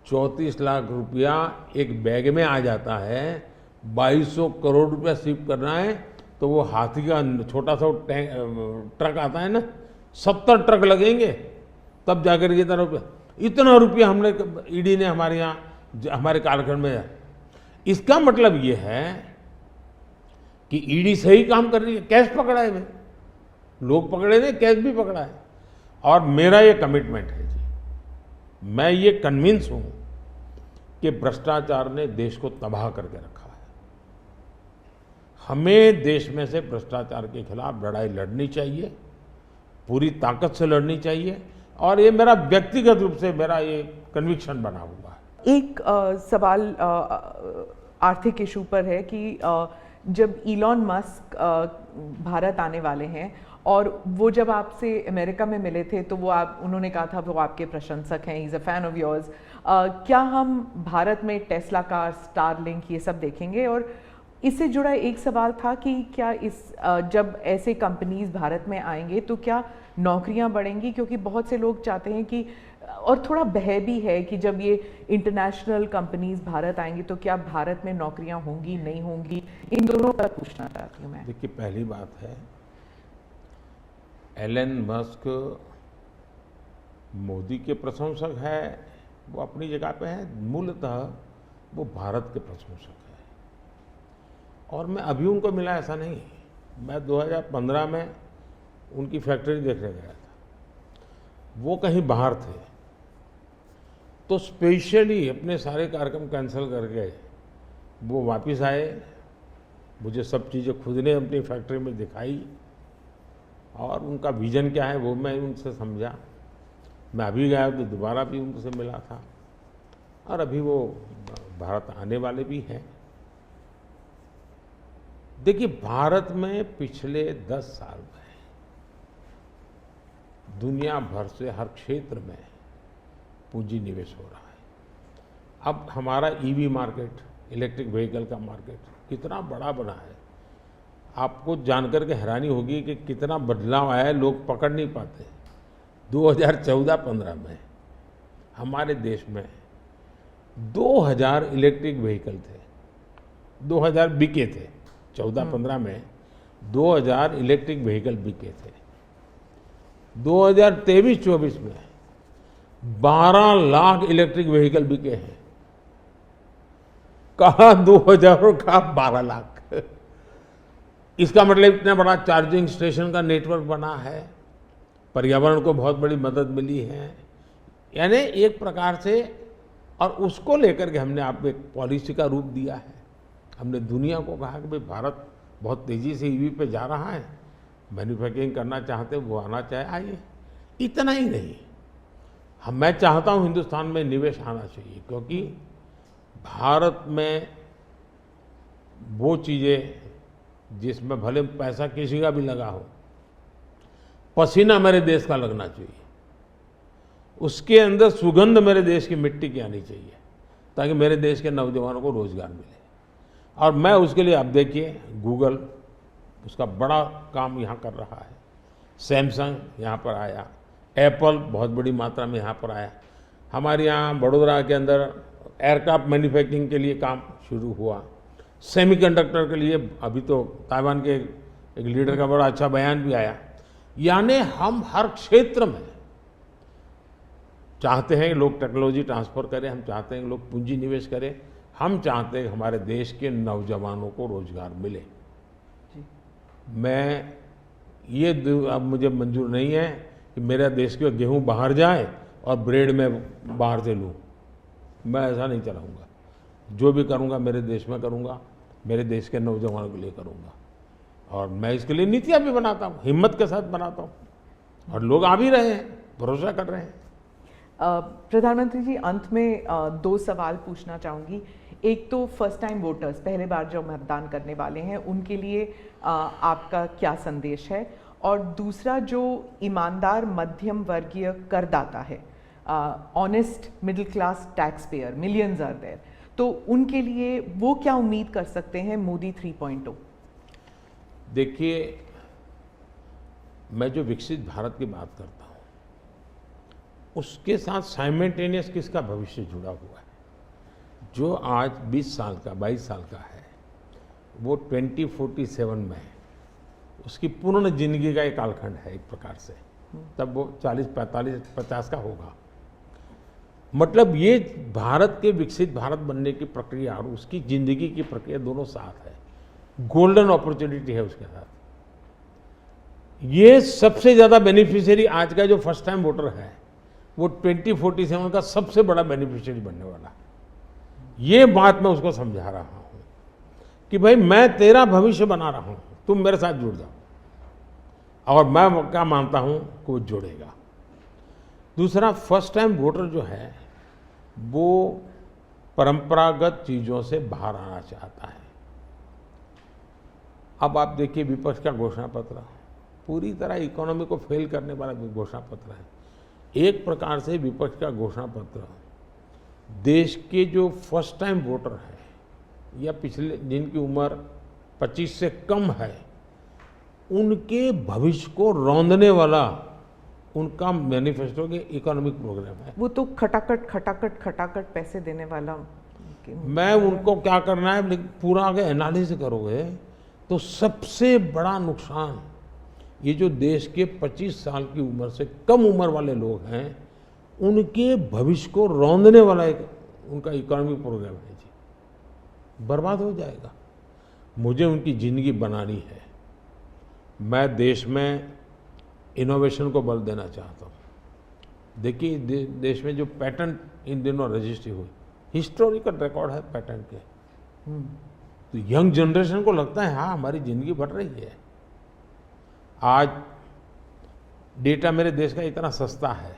34 लाख रुपया एक बैग में आ जाता है, 2,200 करोड़ रुपया शिफ्ट करना है तो वो हाथी का छोटा सा ट्रक आता है ना, 70 ट्रक लगेंगे तब जाकर इतना रुपया हमने ईडी ने हमारे यहाँ हमारे कालखंड में। इसका मतलब ये है कि ईडी सही काम कर रही है। कैश पकड़ा है भाई, लोग पकड़े नहीं, कैश भी पकड़ा है। और मेरा ये कमिटमेंट है जी, मैं ये कन्विंस हूं कि भ्रष्टाचार ने देश को तबाह करके रखा है। हमें देश में से भ्रष्टाचार के खिलाफ लड़ाई लड़नी चाहिए, पूरी ताकत से लड़नी चाहिए। और ये मेरा व्यक्तिगत रूप से मेरा ये कन्विक्शन बना हुआ है। एक सवाल आर्थिक इशू पर है कि जब इलॉन मस्क भारत आने वाले हैं और वो जब आपसे अमेरिका में मिले थे तो उन्होंने कहा था वो आपके प्रशंसक हैं, he is a fan of yours. क्या हम भारत में टेस्ला कार, स्टारलिंक ये सब देखेंगे? और इससे जुड़ा एक सवाल था कि क्या जब ऐसे कंपनीज भारत में आएंगे तो क्या नौकरियां बढ़ेंगी? क्योंकि बहुत से लोग चाहते हैं कि, और थोड़ा भय भी है कि जब ये इंटरनेशनल कंपनीज भारत आएंगी तो क्या भारत में नौकरियां होंगी, नहीं होंगी? इन दोनों पर पूछना चाहती हूँ मैं। देखिए, पहली बात है, एलन मस्क मोदी के प्रशंसक है, वो अपनी जगह पे है। मूलतः वो भारत के प्रशंसक है और मैं अभी उनको मिला ऐसा नहीं। मैं 2015 में उनकी फैक्ट्री देखने गया था, वो कहीं बाहर थे, तो स्पेशली अपने सारे कार्यक्रम कैंसिल करके वो वापस आए। मुझे सब चीज़ें खुद ने अपनी फैक्ट्री में दिखाई और उनका विजन क्या है वो मैं उनसे समझा। मैं अभी गया तो दोबारा भी उनसे मिला था और अभी वो भारत आने वाले भी हैं। देखिए, भारत में पिछले 10 साल में दुनिया भर से हर क्षेत्र में पूंजी निवेश हो रहा है। अब हमारा ईवी मार्केट, इलेक्ट्रिक व्हीकल का मार्केट कितना बड़ा बना है, आपको जानकर के हैरानी होगी कि कितना बदलाव आया है, लोग पकड़ नहीं पाते। 2014-15 में हमारे देश में 2000 इलेक्ट्रिक व्हीकल थे, 2000 बिके थे। 14-15 में 2000 इलेक्ट्रिक व्हीकल बिके थे। 2023-24 में 12 लाख इलेक्ट्रिक व्हीकल बिके हैं। कहा 2000 और कहा 12 लाख। इसका मतलब इतना बड़ा चार्जिंग स्टेशन का नेटवर्क बना है, पर्यावरण को बहुत बड़ी मदद मिली है। यानी एक प्रकार से, और उसको लेकर के हमने आपको एक पॉलिसी का रूप दिया है। हमने दुनिया को कहा कि भाई भारत बहुत तेज़ी से ईवी पे जा रहा है, मैन्युफैक्चरिंग करना चाहते वो आना चाहे आइए। इतना ही नहीं, मैं चाहता हूँ हिंदुस्तान में निवेश आना चाहिए, क्योंकि भारत में वो चीज़ें जिसमें भले पैसा किसी का भी लगा हो, पसीना मेरे देश का लगना चाहिए, उसके अंदर सुगंध मेरे देश की मिट्टी की आनी चाहिए, ताकि मेरे देश के नौजवानों को रोजगार मिले। और मैं उसके लिए, अब देखिए, गूगल उसका बड़ा काम यहाँ कर रहा है, सैमसंग यहाँ पर आया, एप्पल बहुत बड़ी मात्रा में यहाँ पर आया। हमारे यहाँ बड़ोदरा के अंदर एयरक्राफ्ट मैन्युफैक्चरिंग के लिए काम शुरू हुआ। सेमीकंडक्टर के लिए अभी तो ताइवान के एक लीडर का बड़ा अच्छा बयान भी आया। यानी हम हर क्षेत्र में चाहते हैं कि लोग टेक्नोलॉजी ट्रांसफर करें, हम चाहते हैं कि लोग पूंजी निवेश करें, हम चाहते हैं कि हमारे देश के नौजवानों को रोजगार मिले। मैं ये अब मुझे मंजूर नहीं है कि मेरा देश के गेहूं बाहर जाए और ब्रेड में बाहर से लूँ। मैं ऐसा नहीं चलाऊँगा। जो भी करूँगा मेरे देश में करूँगा, मेरे देश के नौजवानों के लिए करूँगा, और मैं इसके लिए नीतियाँ भी बनाता हूँ, हिम्मत के साथ बनाता हूँ, और लोग आ भी रहे हैं, भरोसा कर रहे हैं। प्रधानमंत्री जी, अंत में 2 सवाल पूछना चाहूँगी। एक तो फर्स्ट टाइम वोटर्स, पहले बार जो मतदान करने वाले हैं, उनके लिए आपका क्या संदेश है? और दूसरा, जो ईमानदार मध्यम वर्गीय करदाता है, honest middle class tax payer, millions are there, तो उनके लिए वो क्या उम्मीद कर सकते हैं मोदी 3.0? देखिए, मैं जो विकसित भारत की बात करता हूँ, उसके साथ साइमल्टेनियस किसका भविष्य जुड़ा हुआ है? जो आज 20 साल का, 22 साल का है, वो 2047 में है, उसकी पूर्ण जिंदगी का एक कालखंड है एक प्रकार से। तब वो 40, 45, 50 का होगा। मतलब ये भारत के विकसित भारत बनने की प्रक्रिया और उसकी जिंदगी की प्रक्रिया दोनों साथ है। गोल्डन अपॉर्चुनिटी है उसके साथ। ये सबसे ज़्यादा बेनिफिशियरी आज का जो फर्स्ट टाइम वोटर है, वो 2047 का सबसे बड़ा बेनिफिशियरी बनने वाला है। ये बात मैं उसको समझा रहा हूँ कि भाई मैं तेरा भविष्य बना रहा हूँ, तुम मेरे साथ जुड़ जाओ। और मैं क्या मानता हूँ कि वो जुड़ेगा। दूसरा, फर्स्ट टाइम वोटर जो है वो परंपरागत चीज़ों से बाहर आना चाहता है। अब आप देखिए विपक्ष का घोषणा पत्र पूरी तरह इकोनॉमी को फेल करने वाला घोषणा पत्र है। एक प्रकार से विपक्ष का घोषणा पत्र देश के जो फर्स्ट टाइम वोटर हैं या पिछले जिनकी उम्र 25 से कम है, उनके भविष्य को रौंदने वाला उनका मैनिफेस्टो के इकोनॉमिक प्रोग्राम है। वो तो खटाखट खटाखट खटाखट पैसे देने वाला। मैं उनको क्या करना है, पूरा अगर एनालिसिस करोगे तो सबसे बड़ा नुकसान ये जो देश के 25 साल की उम्र से कम उम्र वाले लोग हैं, उनके भविष्य को रौंदने वाला एक उनका इकोनॉमिक प्रोग्राम है जी। बर्बाद हो जाएगा। मुझे उनकी ज़िंदगी बनानी है। मैं देश में इनोवेशन को बल देना चाहता हूँ। देखिए देश में जो पैटेंट इन दिनों रजिस्ट्री हुई, हिस्टोरिकल रिकॉर्ड है पैटेंट के। तो यंग जनरेशन को लगता है हाँ हमारी ज़िंदगी बढ़ रही है। आज डेटा मेरे देश का इतना सस्ता है,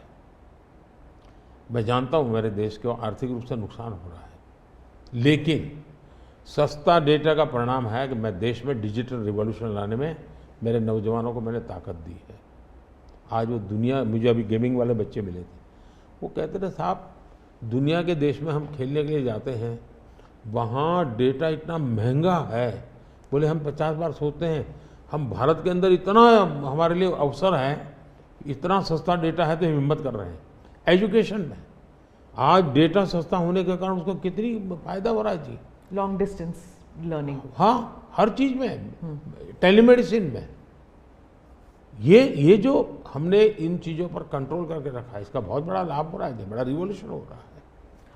मैं जानता हूँ मेरे देश को आर्थिक रूप से नुकसान हो रहा है, लेकिन सस्ता डेटा का परिणाम है कि मैं देश में डिजिटल रिवॉल्यूशन लाने में मेरे नौजवानों को मैंने ताकत दी है। आज वो दुनिया, मुझे अभी गेमिंग वाले बच्चे मिले थे, वो कहते थे साहब दुनिया के देश में हम खेलने के लिए जाते हैं, वहाँ डेटा इतना महंगा है। बोले हम 50 बार सोचते हैं, हम भारत के अंदर इतना हमारे लिए अवसर है, इतना सस्ता डेटा है तो हम हिम्मत कर रहे हैं। एजुकेशन में आज डेटा सस्ता होने के कारण उसको कितनी फायदा हो रहा है जी। लॉन्ग डिस्टेंस लर्निंग, हाँ हर चीज़ में, टेलीमेडिसिन में। ये जो हमने इन चीज़ों पर कंट्रोल करके रखा है, इसका बहुत बड़ा लाभ हो रहा है, बड़ा रिवॉल्यूशन हो रहा है।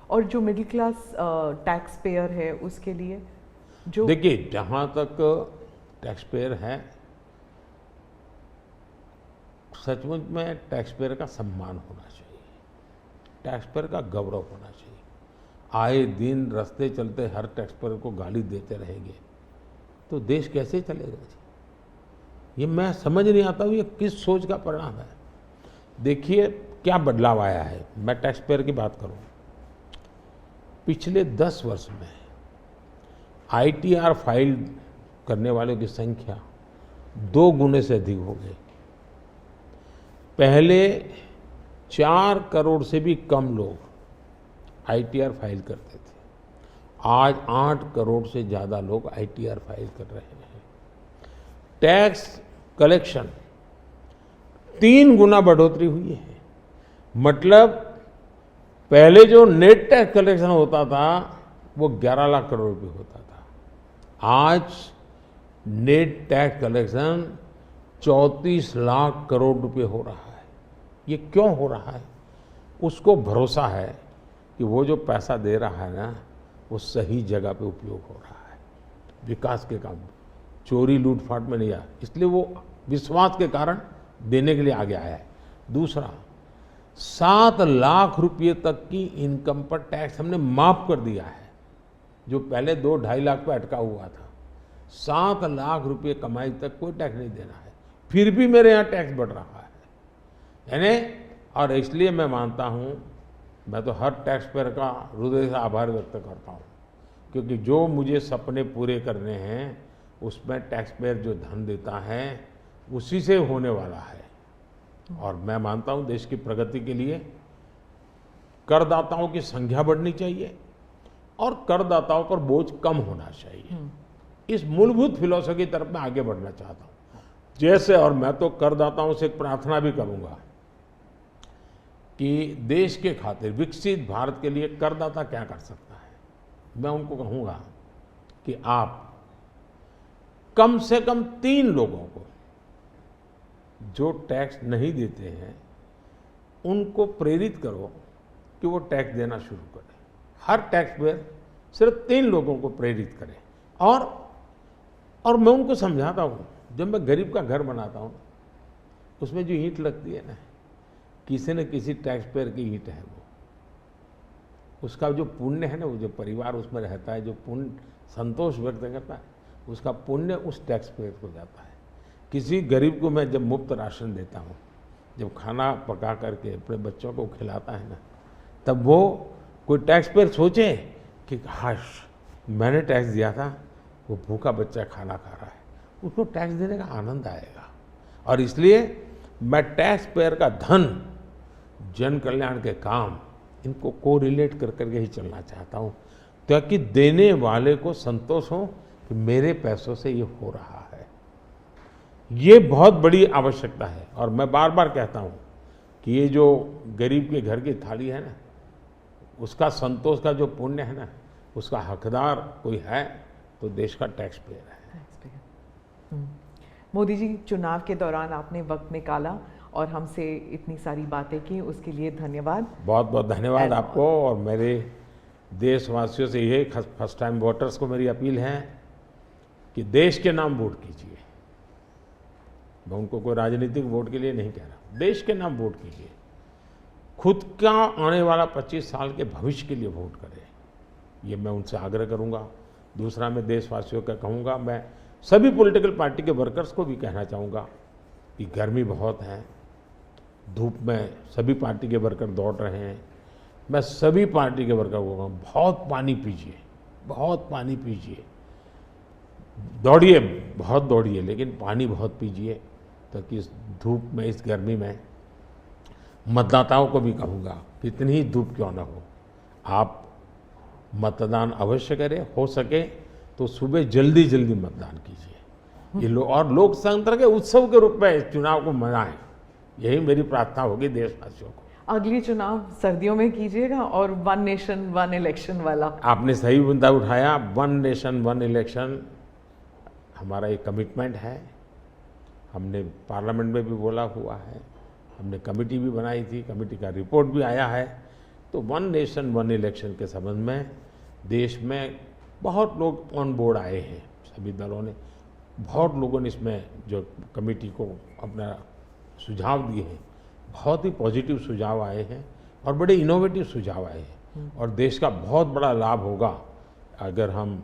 और जो मिडिल क्लास टैक्स पेयर है उसके लिए जो, देखिए जहाँ तक टैक्स पेयर है, सचमुच में टैक्स पेयर का सम्मान होना चाहिए, टैक्स पेयर का गौरव होना चाहिए। आए दिन रास्ते चलते हर टैक्स पेयर को गाली देते रहेंगे तो देश कैसे चलेगा जी? ये मैं समझ नहीं आता हूँ ये किस सोच का परिणाम है। देखिए क्या बदलाव आया है। मैं टैक्स पेयर की बात करूँ, पिछले 10 वर्ष में ITR फाइल करने वालों की संख्या 2 गुने से अधिक हो गई। पहले 4 करोड़ से भी कम लोग ITR फाइल करते थे, आज 8 करोड़ से ज़्यादा लोग ITR फाइल कर रहे हैं। टैक्स कलेक्शन 3 गुना बढ़ोतरी हुई है। मतलब पहले जो नेट टैक्स कलेक्शन होता था वो 11 लाख करोड़ रुपये होता था, आज net tax collection 34 lakh crore रुपए हो रहा है। ये क्यों हो रहा है? उसको भरोसा है कि वो जो पैसा दे रहा है ना, वो सही जगह पे उपयोग हो रहा है, विकास के काम, चोरी लूटफाट में नहीं आया, इसलिए वो विश्वास के कारण देने के लिए आगे आया है। दूसरा, 7 लाख रुपये तक की इनकम पर टैक्स हमने माफ कर दिया है, जो पहले 2-2.5 लाख पे अटका हुआ था। 7 लाख रुपये कमाई तक कोई टैक्स नहीं देना है, फिर भी मेरे यहाँ टैक्स बढ़ रहा है। यानी, और इसलिए मैं मानता हूँ, मैं तो हर टैक्स पेयर का हृदय से आभार व्यक्त करता हूँ, क्योंकि जो मुझे सपने पूरे करने हैं उसमें टैक्स पेयर जो धन देता है उसी से होने वाला है। और मैं मानता हूँ देश की प्रगति के लिए करदाताओं की संख्या बढ़नी चाहिए और करदाताओं पर बोझ कम होना चाहिए। इस मूलभूत फिलॉसफी की तरफ मैं आगे बढ़ना चाहता हूँ। जैसे, और मैं तो करदाताओं से एक प्रार्थना भी करूँगा कि देश के खातिर विकसित भारत के लिए करदाता क्या कर सकता है। मैं उनको कहूँगा कि आप कम से कम 3 लोगों को जो टैक्स नहीं देते हैं उनको प्रेरित करो कि वो टैक्स देना शुरू करें। हर टैक्स पेयर सिर्फ 3 लोगों को प्रेरित करें। और मैं उनको समझाता हूँ, जब मैं गरीब का घर बनाता हूँ उसमें जो ईंट लगती है ना, किसी न किसी टैक्स पेयर की ईंट है, वो उसका जो पुण्य है ना, वो जो परिवार उसमें रहता है, जो पुण्य संतोष व्यक्त करता है, उसका पुण्य उस टैक्स पेयर को जाता है। किसी गरीब को मैं जब मुफ्त राशन देता हूँ जब खाना पका करके अपने बच्चों को खिलाता है ना, तब वो कोई टैक्स पेयर सोचे कि हाश मैंने टैक्स दिया था, वो भूखा बच्चा खाना खा रहा है, उसको टैक्स देने का आनंद आएगा। और इसलिए मैं टैक्स पेयर का धन, जन कल्याण के काम, इनको को रिलेट कर करके ही चलना चाहता हूँ, ताकि देने वाले को संतोष हो कि मेरे पैसों से ये हो रहा है। ये बहुत बड़ी आवश्यकता है। और मैं बार बार कहता हूँ कि ये जो गरीब के घर की थाली है ना, उसका संतोष का जो पुण्य है ना, उसका हकदार कोई है तो देश का टैक्स पेयर है। मोदी जी, चुनाव के दौरान आपने वक्त निकाला और हमसे इतनी सारी बातें की, उसके लिए धन्यवाद। बहुत बहुत धन्यवाद आपको। और मेरे देशवासियों से ये फर्स्ट टाइम वोटर्स को मेरी अपील है कि देश के नाम वोट कीजिए। मैं उनको कोई राजनीतिक वोट के लिए नहीं कह रहा, देश के नाम वोट कीजिए। खुद का आने वाला 25 साल के भविष्य के लिए वोट करें, ये मैं उनसे आग्रह करूंगा। दूसरा, मैं देशवासियों का कहूँगा, मैं सभी पॉलिटिकल पार्टी के वर्कर्स को भी कहना चाहूँगा कि गर्मी बहुत है, धूप में सभी पार्टी के वर्कर दौड़ रहे हैं। मैं सभी पार्टी के वर्कर को कहूँगा, बहुत पानी पीजिए, बहुत पानी पीजिए, दौड़िए, बहुत दौड़िए, लेकिन पानी बहुत पीजिए, ताकि इस धूप में, इस गर्मी में मतदाताओं को भी कहूँगा कि इतनी ही धूप क्यों ना हो, आप मतदान अवश्य करें। हो सके तो सुबह जल्दी जल्दी मतदान कीजिए। ये और लोकतंत्र के उत्सव के रूप में इस चुनाव को मनाएं, यही मेरी प्रार्थना होगी देशवासियों को। अगली चुनाव सर्दियों में कीजिएगा और वन नेशन वन इलेक्शन वाला। आपने सही मुद्दा उठाया। वन नेशन वन इलेक्शन हमारा एक कमिटमेंट है। हमने पार्लियामेंट में भी बोला हुआ है, हमने कमेटी भी बनाई थी, कमेटी का रिपोर्ट भी आया है। तो वन नेशन वन इलेक्शन के संबंध में देश में बहुत लोग ऑन बोर्ड आए हैं, सभी दलों ने, बहुत लोगों ने इसमें जो कमेटी को अपना सुझाव दिए हैं, बहुत ही पॉजिटिव सुझाव आए हैं और बड़े इनोवेटिव सुझाव आए हैं। और देश का बहुत बड़ा लाभ होगा अगर हम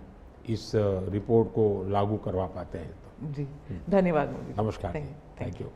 इस रिपोर्ट को लागू करवा पाते हैं तो। जी, धन्यवाद मोदी। नमस्कार, थैंक यू।